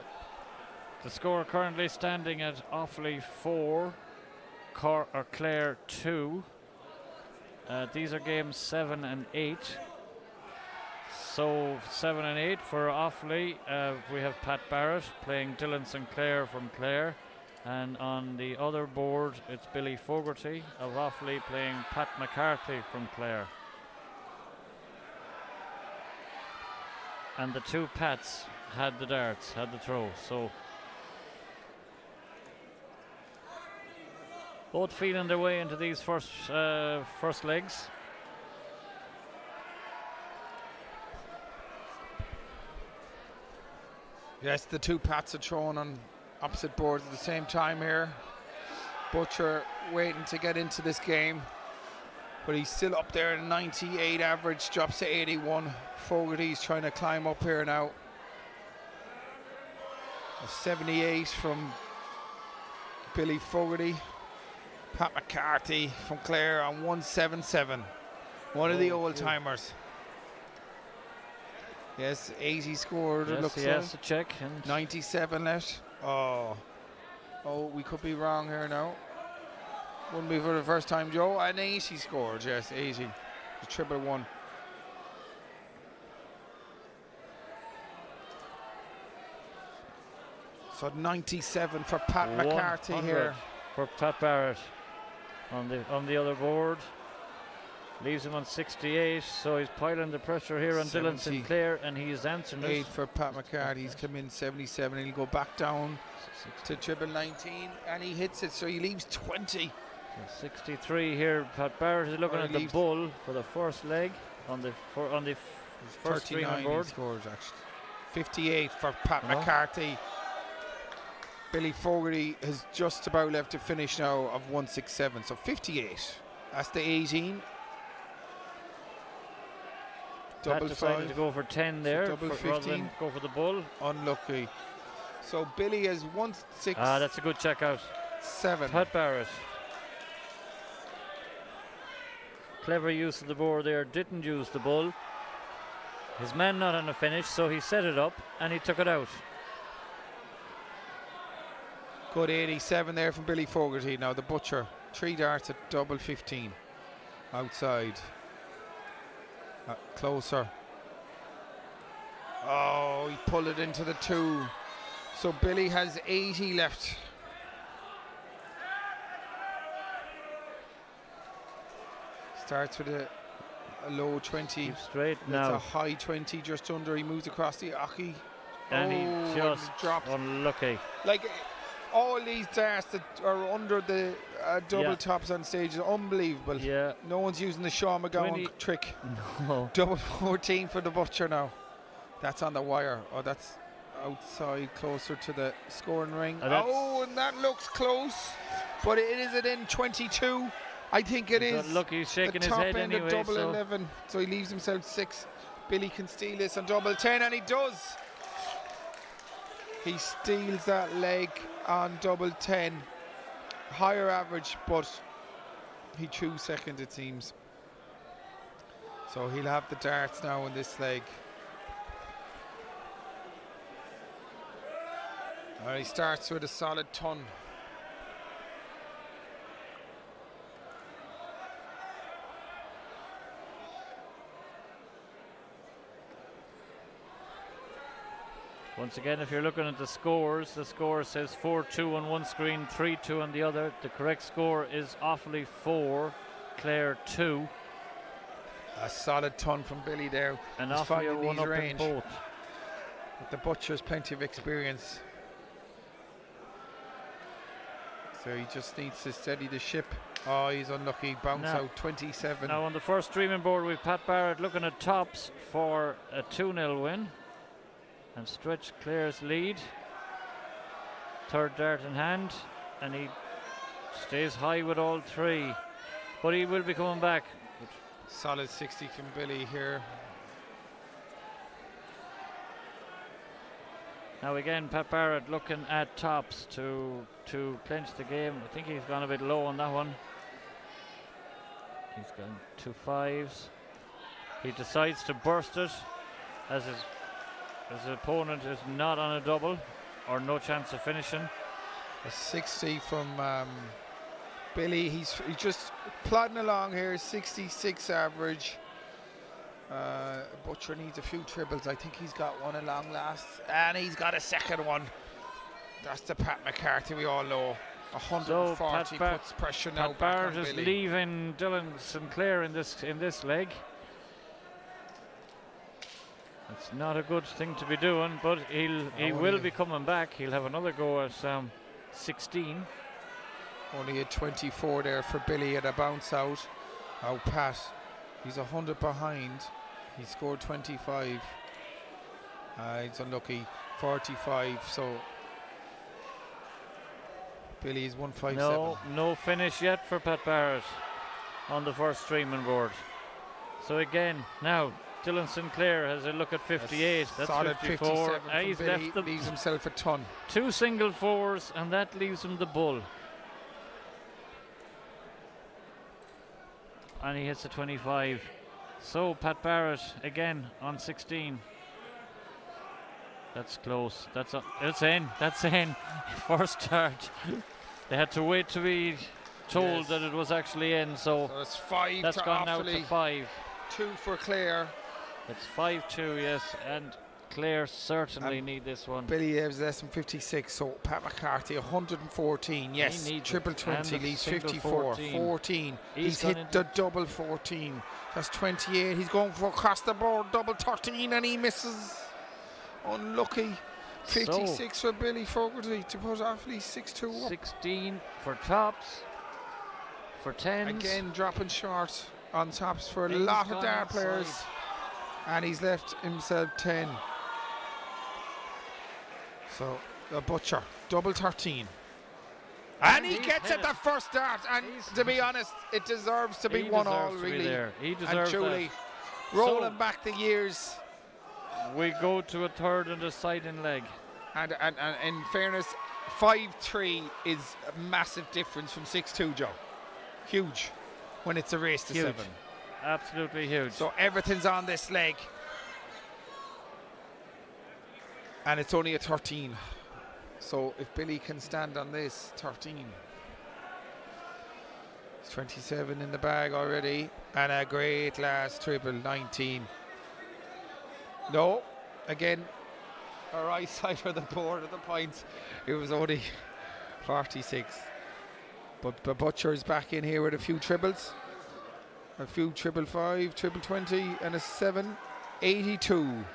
[SPEAKER 4] score currently standing at Offaly 4, Clare 2. These are games 7 and 8. So 7 and 8 for Offaly. We have Pat Barrett playing Dylan Sinclair from Clare. And on the other board, it's Billy Fogarty of Offaly playing Pat McCarthy from Clare. And the 2 Pats had the darts, had the throw. So both feeling their way into these first legs.
[SPEAKER 1] Yes, the 2 Pats are thrown on opposite boards at the same time here. Butcher waiting to get into this game, but he's still up there at 98 average, drops to 81. Fogarty's trying to climb up here now. A 78 from Billy Fogarty. Pat McCarthy from Clare on 177. One of the old timers. Yes, 80 scored.
[SPEAKER 4] Yes,
[SPEAKER 1] it looks
[SPEAKER 4] he
[SPEAKER 1] like.
[SPEAKER 4] has to check. And
[SPEAKER 1] 97 left. Oh, we could be wrong here now. Wouldn't be for the first time, Joe. And 80 scored, yes, 80. The 111. So 97 for Pat McCarthy here.
[SPEAKER 4] For Pat Barrett on the other board. Leaves him on 68, so he's piling the pressure here on Dylan Sinclair, and he's answering
[SPEAKER 1] 8 for Pat McCarthy. He's come in 77. He'll go back down to triple 19, and he hits it, so he leaves 20.
[SPEAKER 4] So 63 here. Pat Barrett is looking at the bull for the first leg on the first string on board.
[SPEAKER 1] He scores actually. 58 for Pat McCarthy. Billy Fogarty has just about left to finish now of 167, so 58. That's the 18.
[SPEAKER 4] Pat
[SPEAKER 1] Double
[SPEAKER 4] decided
[SPEAKER 1] 5
[SPEAKER 4] to go for 10 there,
[SPEAKER 1] so double 15.
[SPEAKER 4] rather than go for the bull.
[SPEAKER 1] Unlucky. So Billy has 167.
[SPEAKER 4] That's a good check out. Pat Barrett. Clever use of the board there, didn't use the bull. His man not on a finish, so he set it up and he took it out.
[SPEAKER 1] Good 87 there from Billy Fogarty. Now the Butcher, 3 darts at double 15. Outside. Closer. Oh, he pulled it into the 2. So Billy has 80 left. Starts with a a low 20.
[SPEAKER 2] Keep straight
[SPEAKER 1] That's
[SPEAKER 2] now.
[SPEAKER 1] a high 20, just under. He moves across the Aki.
[SPEAKER 2] And he just
[SPEAKER 1] dropped.
[SPEAKER 2] unlucky.
[SPEAKER 1] Like, all these darts that are under the double tops on stage is unbelievable.
[SPEAKER 2] Yeah.
[SPEAKER 1] No one's using the Sean McGowan
[SPEAKER 2] 20.
[SPEAKER 1] trick.
[SPEAKER 2] No.
[SPEAKER 1] Double 14 for the Butcher now. That's on the wire. Oh, that's outside, closer to the scoring ring. And that looks close. But is it in 22? I think it is.
[SPEAKER 2] Look, he's shaking his head anyway.
[SPEAKER 1] The top end of double 11. So he leaves himself 6. Billy can steal this on double 10, and he does. He steals that leg on double 10. Higher average, but he chose second, it seems. So he'll have the darts now in this leg. He starts with a solid ton.
[SPEAKER 2] Once again, if you're looking at the score says 4-2 on one screen, 3-2 on the other. The correct score is Offaly 4, Clare 2.
[SPEAKER 1] A solid ton from Billy there.
[SPEAKER 2] And
[SPEAKER 1] He's
[SPEAKER 2] Offaly are
[SPEAKER 1] finding
[SPEAKER 2] one
[SPEAKER 1] these
[SPEAKER 2] up in
[SPEAKER 1] range.
[SPEAKER 2] both.
[SPEAKER 1] But the Butcher's plenty of experience. So he just needs to steady the ship. Oh, he's unlucky. Bounce out 27.
[SPEAKER 2] Now on the first streaming board, we've Pat Barrett looking at tops for a 2-0 win. And stretch Clare's lead. Third dart in hand. And he stays high with all three. But he will be coming back.
[SPEAKER 1] Solid 60 from Billy here.
[SPEAKER 2] Now again, Pat Barrett looking at tops to clinch the game. I think he's gone a bit low on that one. He's gone 2 5s. He decides to burst it as his opponent is not on a double or no chance of finishing.
[SPEAKER 1] A 60 from Billy. He's just plodding along here. 66 average. Butcher needs a few triples. I think he's got one at long last, and he's got a second one. That's the Pat McCarthy we all know. 140 puts pressure now.
[SPEAKER 2] Pat Barrett is leaving Dylan Sinclair in this leg. It's not a good thing to be doing, but he will be coming back. He'll have another go at 16.
[SPEAKER 1] Only a 24 there for Billy at a bounce out. Oh, Pat, he's 100 behind. He scored 25. He's unlucky. 45. So Billy is 157.
[SPEAKER 2] No finish yet for Pat Barrett on the first streaming board. So again, now Dylan Sinclair has a look at 58. That's
[SPEAKER 1] solid
[SPEAKER 2] 54.
[SPEAKER 1] 57
[SPEAKER 2] He's
[SPEAKER 1] Billy,
[SPEAKER 2] left
[SPEAKER 1] leaves himself a ton.
[SPEAKER 2] 2 single 4s, and that leaves him the bull. And he hits a 25. So Pat Barrett again on 16. That's close. It's in. That's in. First start. They had to wait to be told that it was actually in. So
[SPEAKER 1] that's 5.
[SPEAKER 2] That's
[SPEAKER 1] to
[SPEAKER 2] gone
[SPEAKER 1] Offaly.
[SPEAKER 2] now to 5.
[SPEAKER 1] 2 for Clare.
[SPEAKER 2] It's 5-2, yes, and Clare certainly need this one.
[SPEAKER 1] Billy has less than 56, so Pat McCarthy 114. Yes, triple 20 leaves 54. 14. He's hit the double 14. That's 28. He's going for across the board double 13, and he misses. Unlucky. 56 for Billy Fogarty to put Offaly 6-2 up.
[SPEAKER 2] 16 for tops. For 10s.
[SPEAKER 1] Again dropping short on tops for a lot of dart players. And he's left himself 10. So the Butcher, double 13. And he gets at the first dart. And to be honest, it deserves to be 1-1 really.
[SPEAKER 2] He deserves
[SPEAKER 1] and Julie rolling back the years.
[SPEAKER 2] We go to a third and deciding leg.
[SPEAKER 1] And in fairness, 5-3 is a massive difference from 6-2, Joe. Huge when it's a race to 7.
[SPEAKER 2] Absolutely huge.
[SPEAKER 1] So everything's on this leg. And it's only a 13. So if Billy can stand on this, 13. It's 27 in the bag already. And a great last triple, 19. No, again, our right side of the board of the points. It was only 46. But the Butcher is back in here with a few triples. A few 555, 20, and a 782.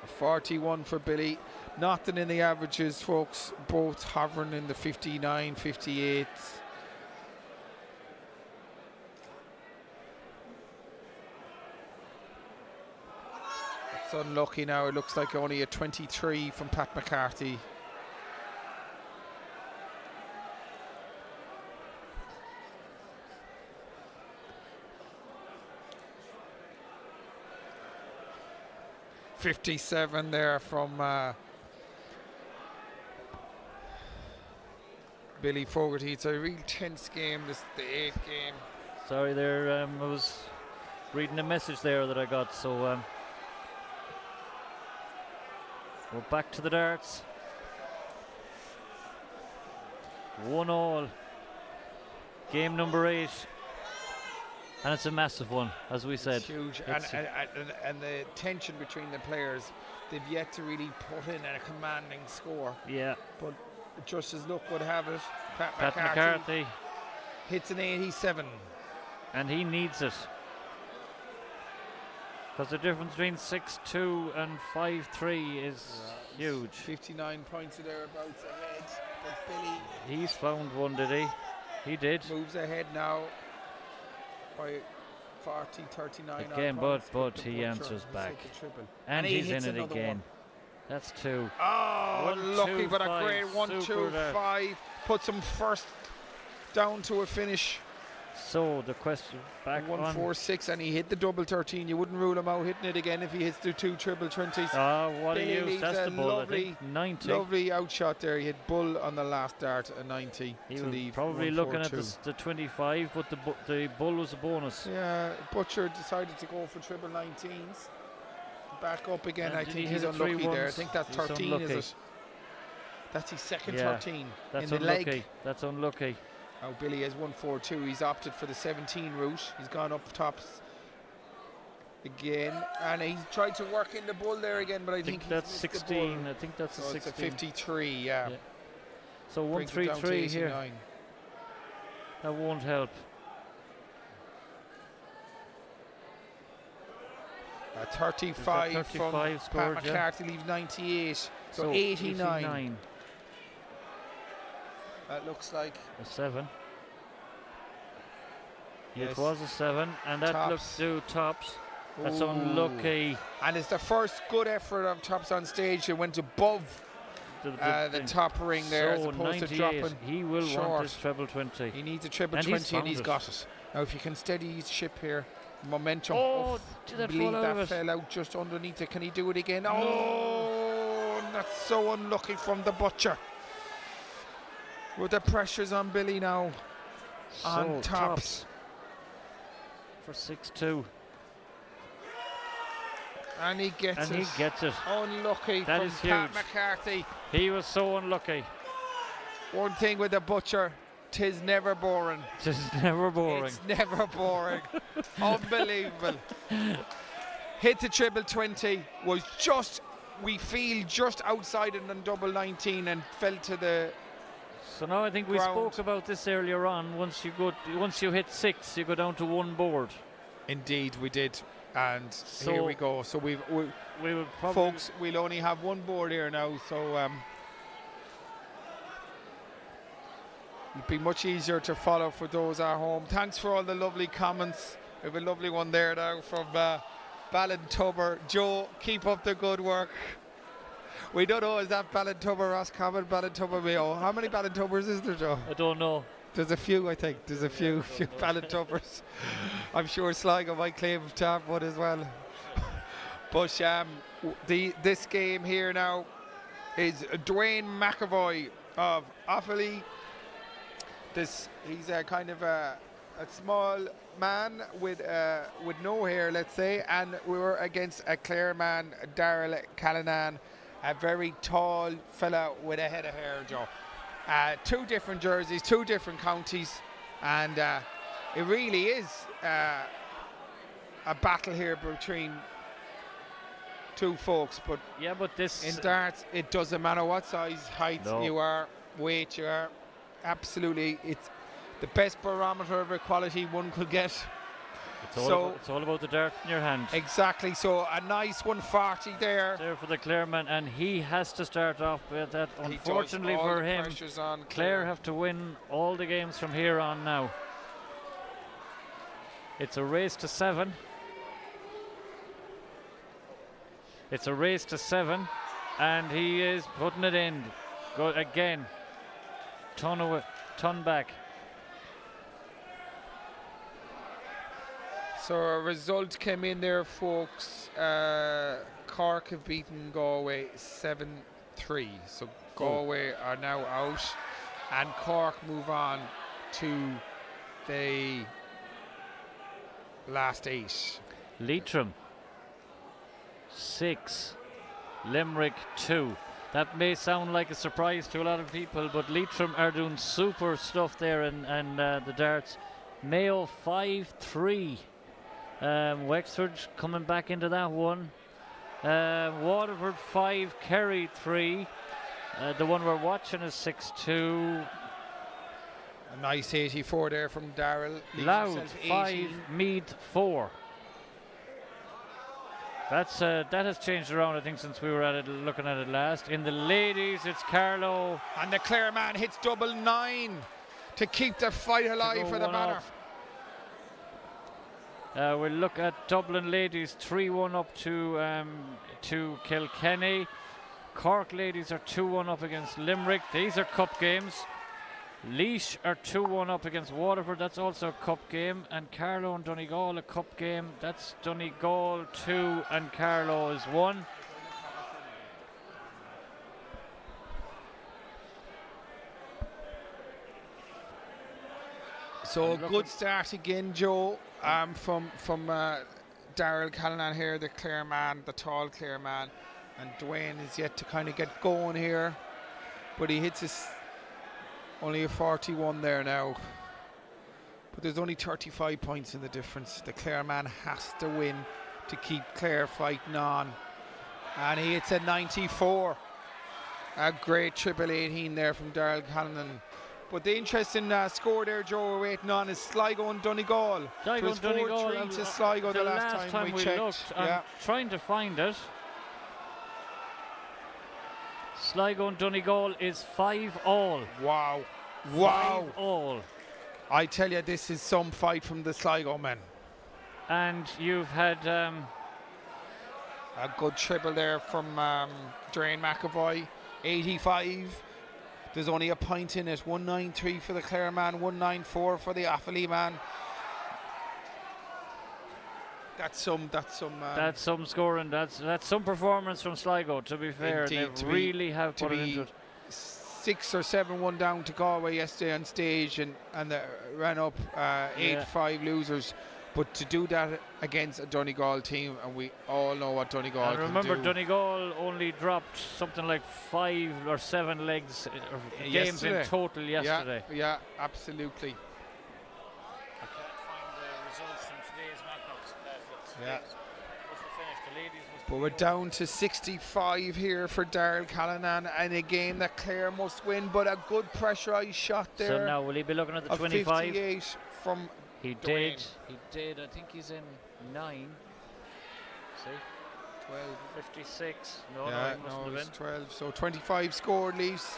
[SPEAKER 1] A 41 for Billy. Nothing in the averages, folks. Both hovering in the 59, 58. It's unlucky now. It looks like only a 23 from Pat McCarthy. .57 there from Billy Fogarty. It's a real tense game. This is the 8th game.
[SPEAKER 2] Sorry there, I was reading a message there that I got, so we're back to the darts. 1-1. Game number 8. And it's a massive one, as we said.
[SPEAKER 1] It's huge, and the tension between the players, they've yet to really put in a commanding score.
[SPEAKER 2] Yeah.
[SPEAKER 1] But just as luck would have it, Pat
[SPEAKER 2] McCarthy
[SPEAKER 1] hits an 87.
[SPEAKER 2] And he needs it. Because the difference between 6-2 and 5-3 is huge.
[SPEAKER 1] 59 points or thereabouts ahead. But Billy,
[SPEAKER 2] he's found one, did he? He did.
[SPEAKER 1] Moves ahead now by 40, 39
[SPEAKER 2] again,
[SPEAKER 1] points,
[SPEAKER 2] but he answers back. And he's in it again.
[SPEAKER 1] One.
[SPEAKER 2] That's 2.
[SPEAKER 1] Oh, lucky, but a great 1-2-5. Puts him first down to a finish.
[SPEAKER 2] So the question back
[SPEAKER 1] 1-4-6, and he hit the double 13. You wouldn't rule him out hitting it again if he hits the 2 triple 20s.
[SPEAKER 2] What
[SPEAKER 1] Billy
[SPEAKER 2] a use. That's the bull,
[SPEAKER 1] lovely,
[SPEAKER 2] I think. 90.
[SPEAKER 1] Lovely outshot there. He hit bull on the last dart, a 90
[SPEAKER 2] he
[SPEAKER 1] to
[SPEAKER 2] was
[SPEAKER 1] leave.
[SPEAKER 2] Probably looking at the 25, but the bull was a bonus.
[SPEAKER 1] Yeah, Butcher decided to go for triple 19s. Back up again.
[SPEAKER 2] And
[SPEAKER 1] I think he's unlucky there. I think that's 13, is it? That's his second 13
[SPEAKER 2] that's
[SPEAKER 1] in the
[SPEAKER 2] unlucky.
[SPEAKER 1] leg.
[SPEAKER 2] That's unlucky.
[SPEAKER 1] Now Billy has 1-4-2. He's opted for the 17 route. He's gone up tops again, and he tried to work in the bull there again, but I think
[SPEAKER 2] that's 16. I think that's
[SPEAKER 1] so
[SPEAKER 2] a 16.
[SPEAKER 1] It's a 53. Yeah.
[SPEAKER 2] So 1-3-3 here. That won't help.
[SPEAKER 1] 35 from
[SPEAKER 2] scored,
[SPEAKER 1] Pat McCarthy leaves 98. So 89. That looks like
[SPEAKER 2] a 7.
[SPEAKER 1] Yes.
[SPEAKER 2] It was a 7, and that
[SPEAKER 1] Tops.
[SPEAKER 2] looks to Tops. That's
[SPEAKER 1] Ooh.
[SPEAKER 2] Unlucky.
[SPEAKER 1] And it's the first good effort of Tops on stage. It went above the top ring there,
[SPEAKER 2] so
[SPEAKER 1] as opposed to
[SPEAKER 2] 98,
[SPEAKER 1] dropping.
[SPEAKER 2] he will
[SPEAKER 1] short.
[SPEAKER 2] want his treble 20.
[SPEAKER 1] He needs a triple
[SPEAKER 2] and
[SPEAKER 1] 20, and he's got it. Now, if you can steady his ship here, momentum.
[SPEAKER 2] Did that
[SPEAKER 1] believe
[SPEAKER 2] fall out of
[SPEAKER 1] that
[SPEAKER 2] it?
[SPEAKER 1] fell out just underneath it. Can he do it again? Oh, that's so unlucky from the Butcher. With the pressures on Billy now.
[SPEAKER 2] So
[SPEAKER 1] on Tops.
[SPEAKER 2] For 6-2.
[SPEAKER 1] And he gets it.
[SPEAKER 2] He gets it.
[SPEAKER 1] Unlucky
[SPEAKER 2] That
[SPEAKER 1] from
[SPEAKER 2] is
[SPEAKER 1] Pat
[SPEAKER 2] huge.
[SPEAKER 1] McCarthy.
[SPEAKER 2] He was so unlucky.
[SPEAKER 1] One thing with the Butcher, 'tis never boring.
[SPEAKER 2] It's never boring.
[SPEAKER 1] It's never boring. Unbelievable. Hit the triple 20, was just, we feel, just outside it on double 19 and fell to the
[SPEAKER 2] So now I think we
[SPEAKER 1] ground.
[SPEAKER 2] spoke about this earlier on. Once you hit 6, you go down to 1 board.
[SPEAKER 1] Indeed, we did. And
[SPEAKER 2] So
[SPEAKER 1] here we go. So we
[SPEAKER 2] will probably,
[SPEAKER 1] folks, we'll only have 1 board here now. So it'll be much easier to follow for those at home. Thanks for all the lovely comments. We have a lovely one there now from Ballintubber. Joe, keep up the good work. We don't know, is that Ballintubber, Roscommon, Ballintubber, Mayo? How many Ballintubbers is there, Joe?
[SPEAKER 2] I don't know.
[SPEAKER 1] There's a few, I think. There's a few Ballintubbers. I'm sure Sligo might claim to have one as well. But this game here now is Dwayne McAvoy of Offaly. He's a kind of a small man with no hair, let's say, and we were against a Clare man, Darrell Callanan, a very tall fella with a head of hair, Joe. 2 different jerseys, 2 different counties, and it really is a battle here between two folks, but
[SPEAKER 2] Yeah, but this
[SPEAKER 1] in darts, it doesn't matter what size, height
[SPEAKER 2] No.
[SPEAKER 1] you are, weight you are. Absolutely, it's the best barometer of equality one could get.
[SPEAKER 2] it's all about the dart in your hand.
[SPEAKER 1] Exactly. So a nice 140 there.
[SPEAKER 2] There for the Clareman, and he has to start off with that.
[SPEAKER 1] He does.
[SPEAKER 2] Unfortunately
[SPEAKER 1] All
[SPEAKER 2] for
[SPEAKER 1] the
[SPEAKER 2] him,
[SPEAKER 1] pressure's on
[SPEAKER 2] Clare have to win all the games from here on now. It's a race to 7. It's a race to 7, and he is putting it in. Go again. Ton back.
[SPEAKER 1] So a result came in there, folks. Cork have beaten Galway 7-3. So Galway are now out, and Cork move on to the last 8.
[SPEAKER 2] Leitrim 6, Limerick 2. That may sound like a surprise to a lot of people, but Leitrim are doing super stuff there, and the darts. Mayo 5-3. Wexford coming back into that one. Waterford 5, Kerry 3. The one we're watching is 6-2.
[SPEAKER 1] A nice 84 there from Darrell.
[SPEAKER 2] Loud 5, Meath 4. That has changed around, I think, since we were looking at it last. In the ladies, it's Carlow.
[SPEAKER 1] And the Clare man hits double 9 to keep the fight alive for the banner.
[SPEAKER 2] We'll look at Dublin ladies 3-1 up to Kilkenny. Cork ladies are 2-1 up against Limerick. These are cup games. Laois are 2-1 up against Waterford. That's also a cup game. And Carlow and Donegal a cup game. That's Donegal 2 and Carlow is 1.
[SPEAKER 1] So a good start again, Joe, from Darrell Callanan here, the Clare man, the tall Clare man, and Dwayne is yet to kind of get going here, but he hits us only a 41 there now. But there's only 35 points in the difference. The Clare man has to win to keep Clare fighting on, and he hits a 94. A great triple 18 there from Darrell Callanan. But the interesting score there, Joe, we're waiting on is Sligo and Donegal.
[SPEAKER 2] Sligo
[SPEAKER 1] it was
[SPEAKER 2] and Donegal
[SPEAKER 1] 4-3 to Sligo the last time we checked.
[SPEAKER 2] Looked, I'm trying to find it. Sligo and Donegal is 5-all.
[SPEAKER 1] Wow. Wow.
[SPEAKER 2] 5-all.
[SPEAKER 1] I tell you, this is some fight from the Sligo men.
[SPEAKER 2] And you've had
[SPEAKER 1] a good triple there from Drain McAvoy, 85. There's only a point in it. 193 for the Clare man, 194 for the Offaly man. That's some
[SPEAKER 2] scoring. That's some performance from Sligo. To be fair,
[SPEAKER 1] indeed,
[SPEAKER 2] they really have put it into it.
[SPEAKER 1] 6 or 7-1 down to Galway yesterday on stage, and they ran up 8-5 losers. But to do that against a Donegal team, and we all know what Donegal
[SPEAKER 2] and remember,
[SPEAKER 1] can do.
[SPEAKER 2] Donegal only dropped something like 5 or 7 legs games
[SPEAKER 1] yesterday.
[SPEAKER 2] in total yesterday.
[SPEAKER 1] Yeah, absolutely.
[SPEAKER 2] I can't find the results from today's knockouts.
[SPEAKER 1] Yeah.
[SPEAKER 2] The ladies
[SPEAKER 1] But we're down to 65 here for Darrell Callanan, and a game that Clare must win, but a good pressurised shot there.
[SPEAKER 2] So now will he be looking at the
[SPEAKER 1] of
[SPEAKER 2] 25?
[SPEAKER 1] 58 from
[SPEAKER 2] He
[SPEAKER 1] Dwayne.
[SPEAKER 2] did. I think he's in 9. See?
[SPEAKER 1] 12.
[SPEAKER 2] 56. No,
[SPEAKER 1] Yeah,
[SPEAKER 2] it mustn't have
[SPEAKER 1] it's
[SPEAKER 2] been.
[SPEAKER 1] 12. So 25 scored, Leafs.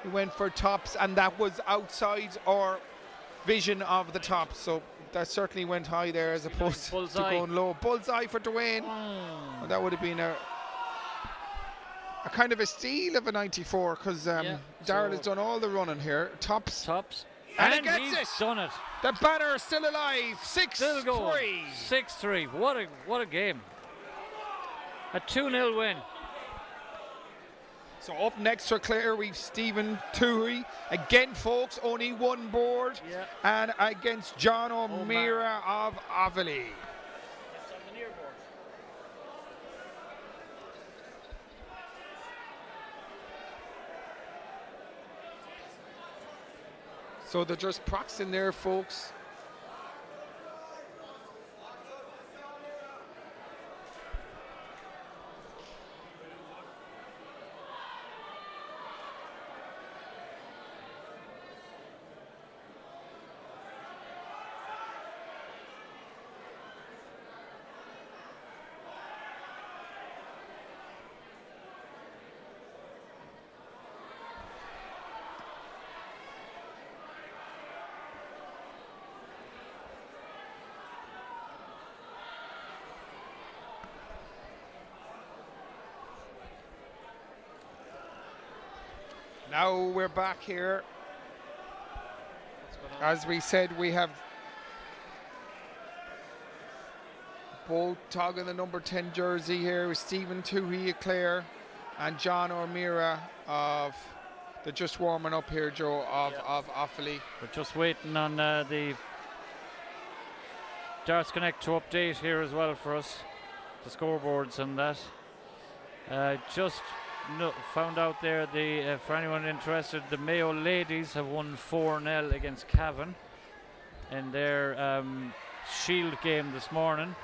[SPEAKER 1] He went for tops, and that was outside our vision of the tops. So that certainly went high there as opposed to going low. Bullseye for Dwayne. And that would have been a kind of a steal of a 94, because Darrell has done all the running here. Tops. And he gets
[SPEAKER 2] he's done it.
[SPEAKER 1] The banner is still alive. 6-3.
[SPEAKER 2] Still going. 6-3. What a game. A 2-0 win.
[SPEAKER 1] So up next for Clare, we've Stephen Toohey. Again, folks, only one board.
[SPEAKER 2] Yeah.
[SPEAKER 1] And against John O'Meara of Offaly.
[SPEAKER 2] It's on the near board.
[SPEAKER 1] So they're just proxing there, folks. Now we're back here. As we said, we have both togging the number 10 jersey here with Stephen Toohey of Clare and John O'Meara of, they're just warming up here, Joe, of Offaly.
[SPEAKER 2] We're just waiting on the Darts Connect to update here as well for us, the scoreboards and that. Just found out there, for anyone interested, the Mayo ladies have won 4-0 against Cavan in their Shield game this morning.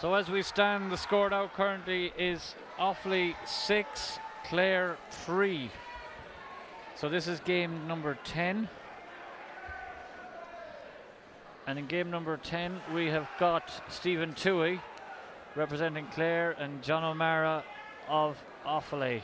[SPEAKER 2] So as we stand, the score now currently is Offaly 6, Clare 3. So this is game number 10. And in game number 10, we have got Stephen Toohey representing Clare and John O'Meara of Offaly.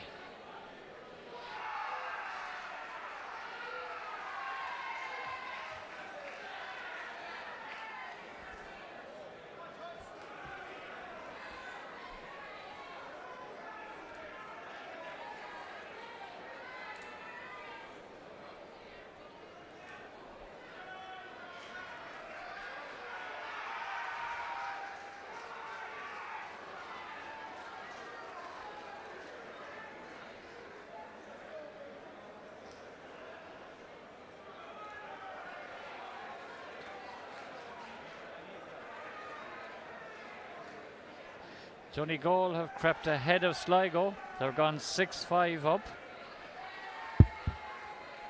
[SPEAKER 2] Donegal have crept ahead of Sligo. They're gone 6-5 up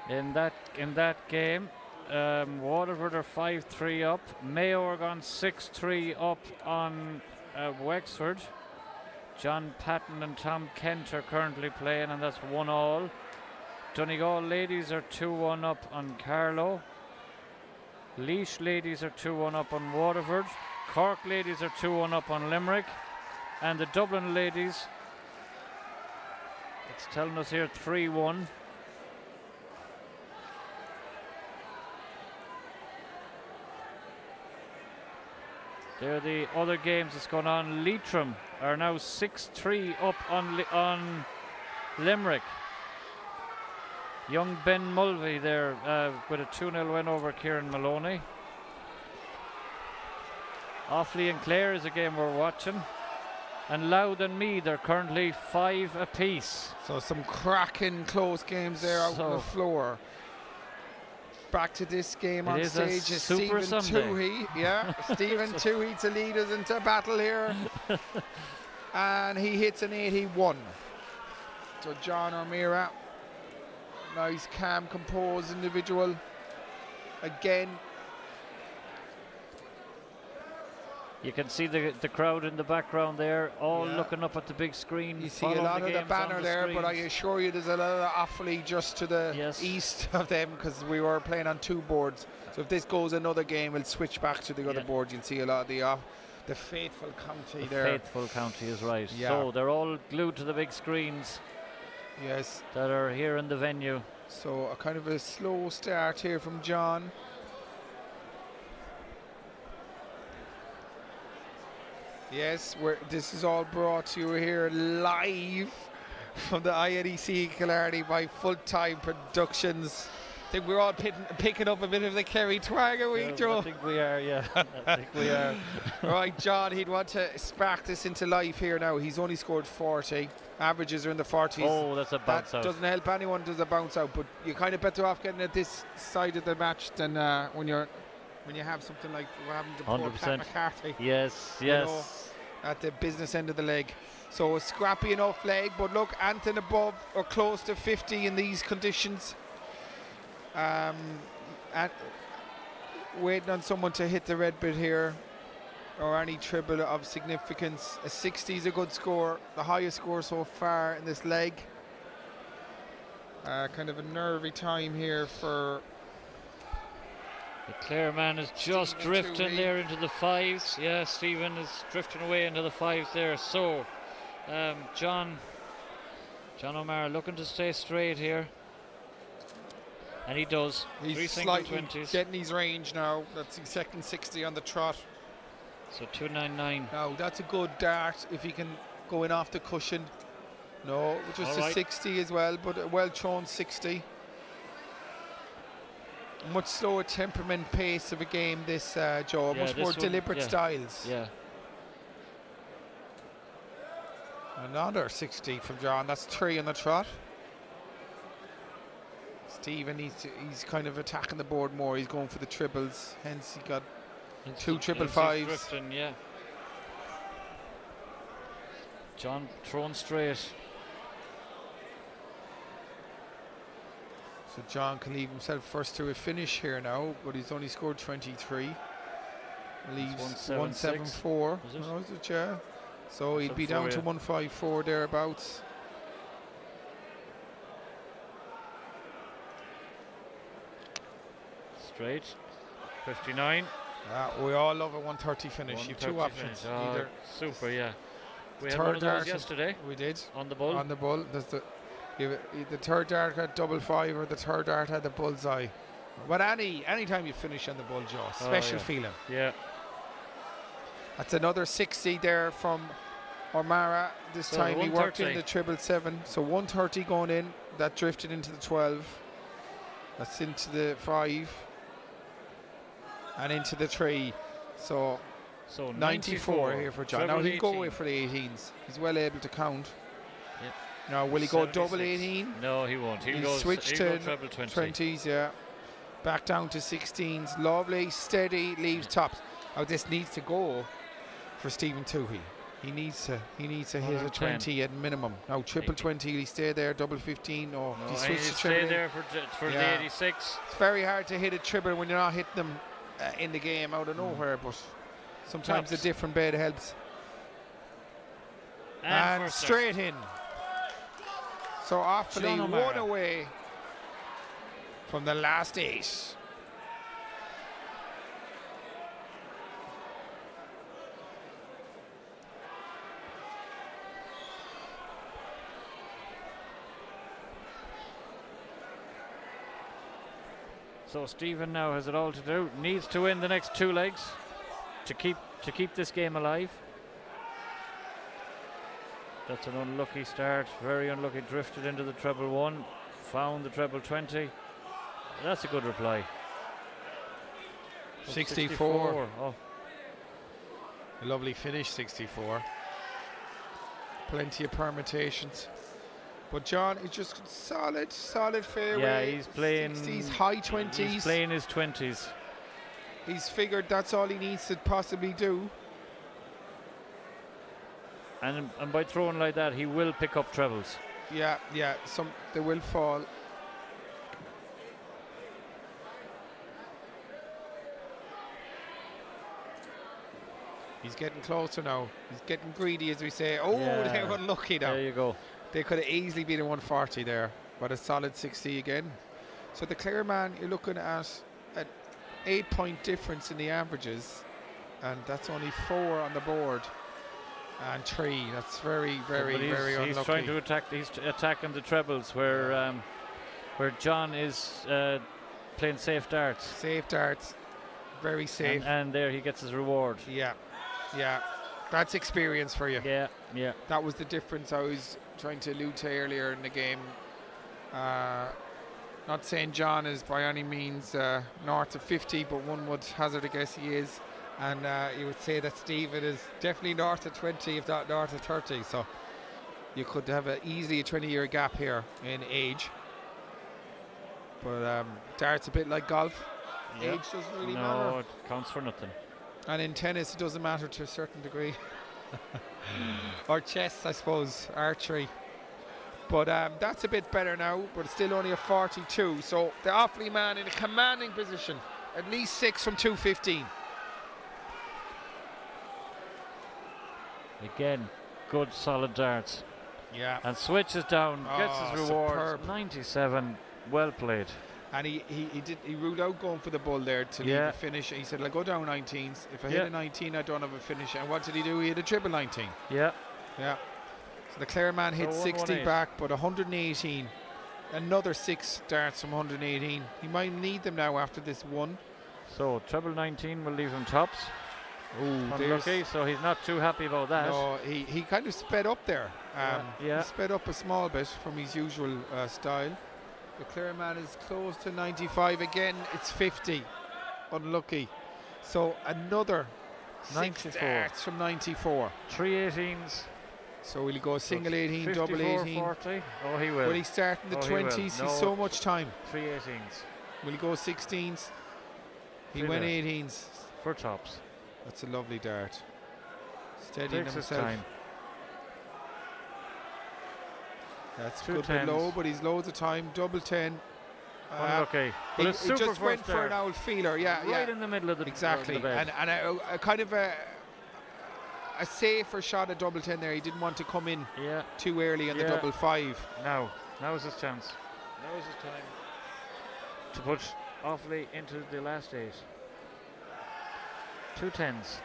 [SPEAKER 2] in that game. Waterford are 5-3 up. Mayo are gone 6-3 up on Wexford. John Patton and Tom Kent are currently playing, and that's 1-1. Donegal ladies are 2-1 up on Carlow. Laois ladies are 2-1 up on Waterford. Cork ladies are 2-1 up on Limerick. And the Dublin ladies, it's telling us here 3-1. They're the other games that's going on. Leitrim are now 6-3 up on Limerick. Young Ben Mulvey there with a 2-0 win over Kieran Maloney. Offaly and Clare is a game we're watching. And Louth and Meath are currently 5 apiece.
[SPEAKER 1] So some cracking close games there out on the floor. Back to this game on stage is Stephen Toohey. Yeah, Stephen Toohey to lead us into battle here. And he hits an 81. So John O'Meara, nice, calm, composed individual. Again,
[SPEAKER 2] you can see the crowd in the background there, all looking up at the big screen.
[SPEAKER 1] You see a lot of the banner there, but I assure you there's a lot of Offaly just to the east of them, because we were playing on 2 boards. So if this goes another game, we'll switch back to the other board. You'll see a lot of the faithful county there.
[SPEAKER 2] The faithful county is right. Yeah. So they're all glued to the big screens.
[SPEAKER 1] Yes.
[SPEAKER 2] That are here in the venue.
[SPEAKER 1] So a kind of a slow start here from John. Yes, this is all brought to you here live from the INEC Killarney by Full Time Productions. I think we're all picking up a bit of the Kerry twang, are we, Joe?
[SPEAKER 2] I think we are, yeah. I think we are.
[SPEAKER 1] Right, John, he'd want to spark this into life here now. He's only scored 40. Averages are in the 40s.
[SPEAKER 2] Oh, that's a bounce out.
[SPEAKER 1] Doesn't help anyone, does a bounce out, but you're kind of better off getting at this side of the match than when you have something like we're having to poor Pat McCarthy.
[SPEAKER 2] Yes, yes.
[SPEAKER 1] You know, at the business end of the leg. So a scrappy enough leg, but look, Anton above or close to 50 in these conditions. And waiting on someone to hit the red bit here, or any triple of significance. A 60 is a good score, the highest score so far in this leg. Kind of a nervy time here for
[SPEAKER 4] the Clare man is just drifting there into the 5s. Yeah, Stephen is drifting away into the 5s there. So John O'Meara looking to stay straight here. And he does. Three
[SPEAKER 1] He's
[SPEAKER 4] single
[SPEAKER 1] slightly
[SPEAKER 4] 20s.
[SPEAKER 1] getting his range now. That's his second 60 on the trot.
[SPEAKER 4] So 299.
[SPEAKER 1] Now that's a good dart if he can go in off the cushion. No, just
[SPEAKER 4] All
[SPEAKER 1] a
[SPEAKER 4] right.
[SPEAKER 1] 60 as well, but a well thrown 60. Much slower temperament pace of a game this, Joe.
[SPEAKER 4] Yeah,
[SPEAKER 1] Much
[SPEAKER 4] this
[SPEAKER 1] more
[SPEAKER 4] one,
[SPEAKER 1] deliberate
[SPEAKER 4] yeah.
[SPEAKER 1] styles.
[SPEAKER 4] Yeah.
[SPEAKER 1] Another 60 from John. That's 3 on the trot. Stephen, he's kind of attacking the board more. He's going for the triples. Hence, he got two triple
[SPEAKER 4] He's
[SPEAKER 1] fives.
[SPEAKER 4] drifting, yeah. John thrown straight.
[SPEAKER 1] So John can leave himself first to a finish here now, but he's only scored 23. Leaves
[SPEAKER 4] 176.
[SPEAKER 1] 174.
[SPEAKER 4] Is it?
[SPEAKER 1] Oh, is it, yeah. So he'd be
[SPEAKER 4] 174,
[SPEAKER 1] down to
[SPEAKER 4] yeah.
[SPEAKER 1] 154 thereabouts.
[SPEAKER 4] Straight. 59.
[SPEAKER 1] We all love a 130 finish. You've two
[SPEAKER 4] 130
[SPEAKER 1] options.
[SPEAKER 4] finish. Oh,
[SPEAKER 1] Either
[SPEAKER 4] super, yeah. We had
[SPEAKER 1] third
[SPEAKER 4] one of
[SPEAKER 1] dart
[SPEAKER 4] those yesterday
[SPEAKER 1] we did
[SPEAKER 4] on the bull.
[SPEAKER 1] on the bull. There's the third dart had double five, or the third dart had the bullseye. But any time you finish on the bull, Joe, special
[SPEAKER 4] yeah.
[SPEAKER 1] feeling.
[SPEAKER 4] Yeah.
[SPEAKER 1] That's another 60 there from O'Mara. This
[SPEAKER 4] So
[SPEAKER 1] time he worked in
[SPEAKER 4] 130.
[SPEAKER 1] the 777. So 130 going in. That drifted into the 12. That's into the 5. And into the 3. So
[SPEAKER 4] So
[SPEAKER 1] 94 here for John. Now
[SPEAKER 4] treble
[SPEAKER 1] he'll go
[SPEAKER 4] 18.
[SPEAKER 1] away for the 18s. He's well able to count.
[SPEAKER 4] Yep.
[SPEAKER 1] Now will he go
[SPEAKER 4] 76.
[SPEAKER 1] double 18?
[SPEAKER 4] No, he won't. He'll go
[SPEAKER 1] switch
[SPEAKER 4] he'll go
[SPEAKER 1] to
[SPEAKER 4] treble 20.
[SPEAKER 1] 20s, yeah. Back down to 16s. Lovely, steady, leaves tops. Now this needs to go for Stephen Toohey. He needs to hit a
[SPEAKER 4] 110.
[SPEAKER 1] 20 at minimum. Now triple 20, will he stay there? Double 15? Or
[SPEAKER 4] No,
[SPEAKER 1] he
[SPEAKER 4] and
[SPEAKER 1] switch
[SPEAKER 4] he'll
[SPEAKER 1] to
[SPEAKER 4] stay
[SPEAKER 1] triple?
[SPEAKER 4] there for
[SPEAKER 1] Yeah.
[SPEAKER 4] the 86.
[SPEAKER 1] It's very hard to hit a triple when you're not hitting them in the game out of nowhere, but sometimes
[SPEAKER 4] Tops.
[SPEAKER 1] a different bed helps.
[SPEAKER 4] And
[SPEAKER 1] And
[SPEAKER 4] first
[SPEAKER 1] straight in. So awfully
[SPEAKER 4] John O'Mara.
[SPEAKER 1] one away from the last 8.
[SPEAKER 4] So Stephen now has it all to do. Needs to win the next 2 legs to keep this game alive. That's an unlucky start. Very unlucky. Drifted into the treble 1. Found the treble 20. That's a good reply.
[SPEAKER 1] 64.
[SPEAKER 4] Oh,
[SPEAKER 1] A lovely finish, 64. Plenty of permutations. But John is just solid fairway.
[SPEAKER 4] yeah, he's playing
[SPEAKER 1] 60s, high 20s.
[SPEAKER 4] He's playing his 20s.
[SPEAKER 1] He's figured that's all he needs to possibly do.
[SPEAKER 4] And by throwing like that, he will pick up trebles.
[SPEAKER 1] Yeah, they will fall. He's getting closer now. He's getting greedy, as we say. Oh,
[SPEAKER 4] Yeah.
[SPEAKER 1] they were unlucky now.
[SPEAKER 4] There you go.
[SPEAKER 1] They could have easily been a 140 there, but a solid 60 again. So the Clare man, you're looking at an 8-point difference in the averages, and that's only 4 on the board, and 3. That's very, very,
[SPEAKER 4] But
[SPEAKER 1] very unlucky.
[SPEAKER 4] he's trying to attack. He's attacking the trebles where John is playing safe darts.
[SPEAKER 1] Safe darts, very safe.
[SPEAKER 4] And there he gets his reward.
[SPEAKER 1] Yeah. That's experience for you.
[SPEAKER 4] Yeah.
[SPEAKER 1] That was the difference I was trying to allude to earlier in the game. Not saying John is by any means north of 50, but one would hazard a guess he is. And you would say that Stephen is definitely north of 20, if not north of 30. So you could have easily a 20-year gap here in age. But darts a bit like golf.
[SPEAKER 4] Yeah.
[SPEAKER 1] Age doesn't really
[SPEAKER 4] No,
[SPEAKER 1] matter.
[SPEAKER 4] it counts for nothing.
[SPEAKER 1] And in tennis, it doesn't matter to a certain degree. Or chess, I suppose, archery. But that's a bit better now, but it's still only a 42. So the Offaly man in a commanding position. At least 6 from 215.
[SPEAKER 4] Again, good solid darts.
[SPEAKER 1] Yeah.
[SPEAKER 4] And switches down, gets his reward.
[SPEAKER 1] Superb.
[SPEAKER 4] 97, well played.
[SPEAKER 1] And he ruled out going for the bull there to leave
[SPEAKER 4] Yeah.
[SPEAKER 1] a finish. He said, I'll go down 19s. If I
[SPEAKER 4] Yeah.
[SPEAKER 1] hit a 19, I don't have a finish. And what did he do? He hit a triple 19.
[SPEAKER 4] Yeah.
[SPEAKER 1] Yeah. So the Clare man hit
[SPEAKER 4] So
[SPEAKER 1] 60
[SPEAKER 4] 118.
[SPEAKER 1] back, but 118 another 6 darts from 118. He might need them now after this one.
[SPEAKER 2] So treble 19 will leave him tops.
[SPEAKER 1] Ooh,
[SPEAKER 2] Unlucky, so he's not too happy about that.
[SPEAKER 1] No, he kind of sped up there.
[SPEAKER 2] Yeah.
[SPEAKER 1] He sped up a small bit from his usual style. The Clare man is close to 95 again. It's 50. Unlucky. So another 6 darts from 94.
[SPEAKER 2] 3 18s.
[SPEAKER 1] So will he go single 18,
[SPEAKER 2] 54,
[SPEAKER 1] double 18?
[SPEAKER 2] 40. Oh, he will.
[SPEAKER 1] Will he start in the 20s? He's
[SPEAKER 2] No.
[SPEAKER 1] so much time.
[SPEAKER 2] 3 18s
[SPEAKER 1] Will he go 16s? He went 18s.
[SPEAKER 2] for tops.
[SPEAKER 1] That's a lovely dart. Steadying
[SPEAKER 2] Takes his
[SPEAKER 1] himself.
[SPEAKER 2] time.
[SPEAKER 1] That's
[SPEAKER 2] Two
[SPEAKER 1] good bit
[SPEAKER 2] tens.
[SPEAKER 1] low, but he's loads of time. Double 10.
[SPEAKER 2] Unlucky. But
[SPEAKER 1] He
[SPEAKER 2] a super
[SPEAKER 1] just went
[SPEAKER 2] first
[SPEAKER 1] for an
[SPEAKER 2] dart.
[SPEAKER 1] old feeler. Yeah,
[SPEAKER 2] Right
[SPEAKER 1] yeah.
[SPEAKER 2] in the middle of the
[SPEAKER 1] Exactly.
[SPEAKER 2] of the bed.
[SPEAKER 1] And a kind of a safer shot at double 10 there. He didn't want to come in
[SPEAKER 2] Yeah.
[SPEAKER 1] too early on the
[SPEAKER 2] Yeah.
[SPEAKER 1] double 5.
[SPEAKER 2] Now is his chance. Now is his time to put Offaly into the last 8. 2 10s.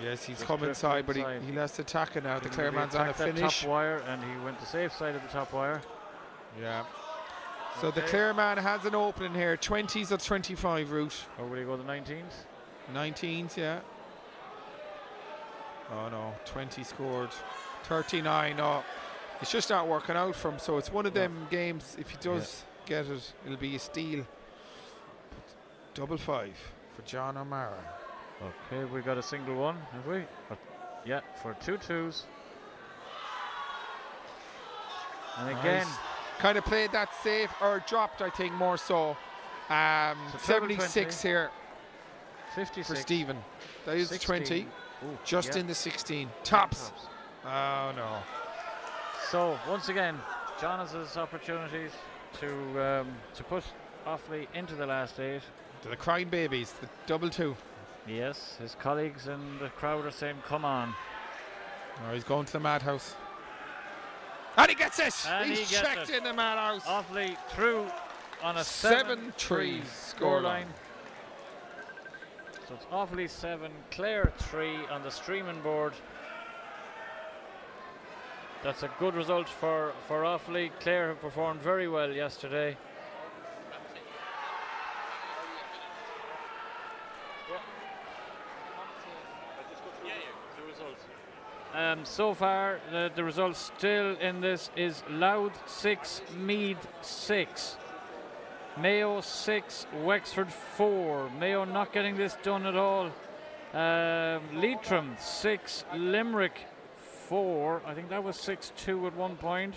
[SPEAKER 1] Yes, he's
[SPEAKER 2] Just
[SPEAKER 1] come
[SPEAKER 2] drifted
[SPEAKER 1] inside, but
[SPEAKER 2] inside.
[SPEAKER 1] he lets attack it now. The
[SPEAKER 2] He
[SPEAKER 1] Clare man's on a
[SPEAKER 2] attacked that
[SPEAKER 1] finish.
[SPEAKER 2] top wire, and he went the safe side of the top wire.
[SPEAKER 1] Yeah. So the
[SPEAKER 2] Okay.
[SPEAKER 1] Clare man has an opening here. 20s or 25 route.
[SPEAKER 2] Or will he go the 19s?
[SPEAKER 1] 19s, yeah. Oh no, 20 scored. 39, no. It's just not working out for him. So it's one of them games, if he does get it, it'll be a steal. Double 5 for John O'Mara.
[SPEAKER 2] Okay, we got a single one, have we? Yeah, for 2 2s. And again,
[SPEAKER 1] Nice. Kind of played that safe, or dropped, I think, more so.
[SPEAKER 2] So
[SPEAKER 1] 76
[SPEAKER 2] 20.
[SPEAKER 1] here
[SPEAKER 2] 56
[SPEAKER 1] for Stephen. That is
[SPEAKER 2] 16.
[SPEAKER 1] 20,
[SPEAKER 2] Ooh,
[SPEAKER 1] just
[SPEAKER 2] yeah,
[SPEAKER 1] in the 16. Tops. Oh no.
[SPEAKER 2] So once again, John has his opportunities to put Offaly into the last 8.
[SPEAKER 1] To the crying babies, the double 2.
[SPEAKER 2] Yes, his colleagues in the crowd are saying, "Come on!"
[SPEAKER 1] Oh, he's going to the madhouse. And he gets it!
[SPEAKER 2] And
[SPEAKER 1] He's
[SPEAKER 2] he gets
[SPEAKER 1] checked
[SPEAKER 2] it.
[SPEAKER 1] in the madhouse.
[SPEAKER 2] Offaly through on a
[SPEAKER 1] 7-3
[SPEAKER 2] scoreline. So it's Offaly 7, Clare 3 on the streaming board. That's a good result for Offaly. Clare have performed very well yesterday. So far, the results still in this is Louth 6, Meath 6. Mayo 6, Wexford 4. Mayo not getting this done at all. Leitrim 6, Limerick 4. I think that was 6-2 at one point.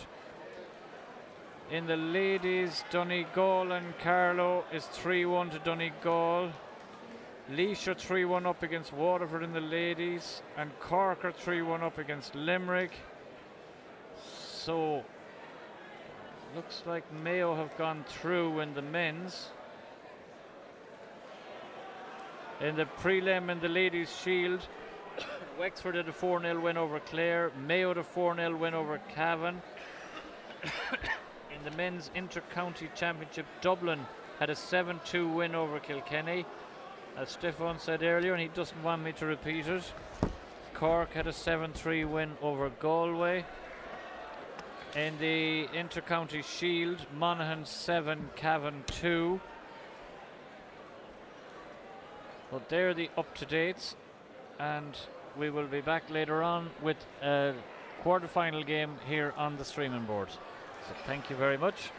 [SPEAKER 2] In the ladies, Donegal and Carlow is 3-1 to Donegal. Laois are 3-1 up against Waterford in the ladies, and Cork are 3-1 up against Limerick. So looks like Mayo have gone through in the men's. In the prelim in the ladies' shield, Wexford had a 4-0 win over Clare. Mayo had a 4-0 win over Cavan. In the men's inter-county championship, Dublin had a 7-2 win over Kilkenny. As Stefan said earlier, and he doesn't want me to repeat it, Cork had a 7-3 win over Galway. In the inter-county shield, Monaghan 7, Cavan 2. But they're the up-to-dates, and we will be back later on with a quarter-final game here on the streaming board. So thank you very much.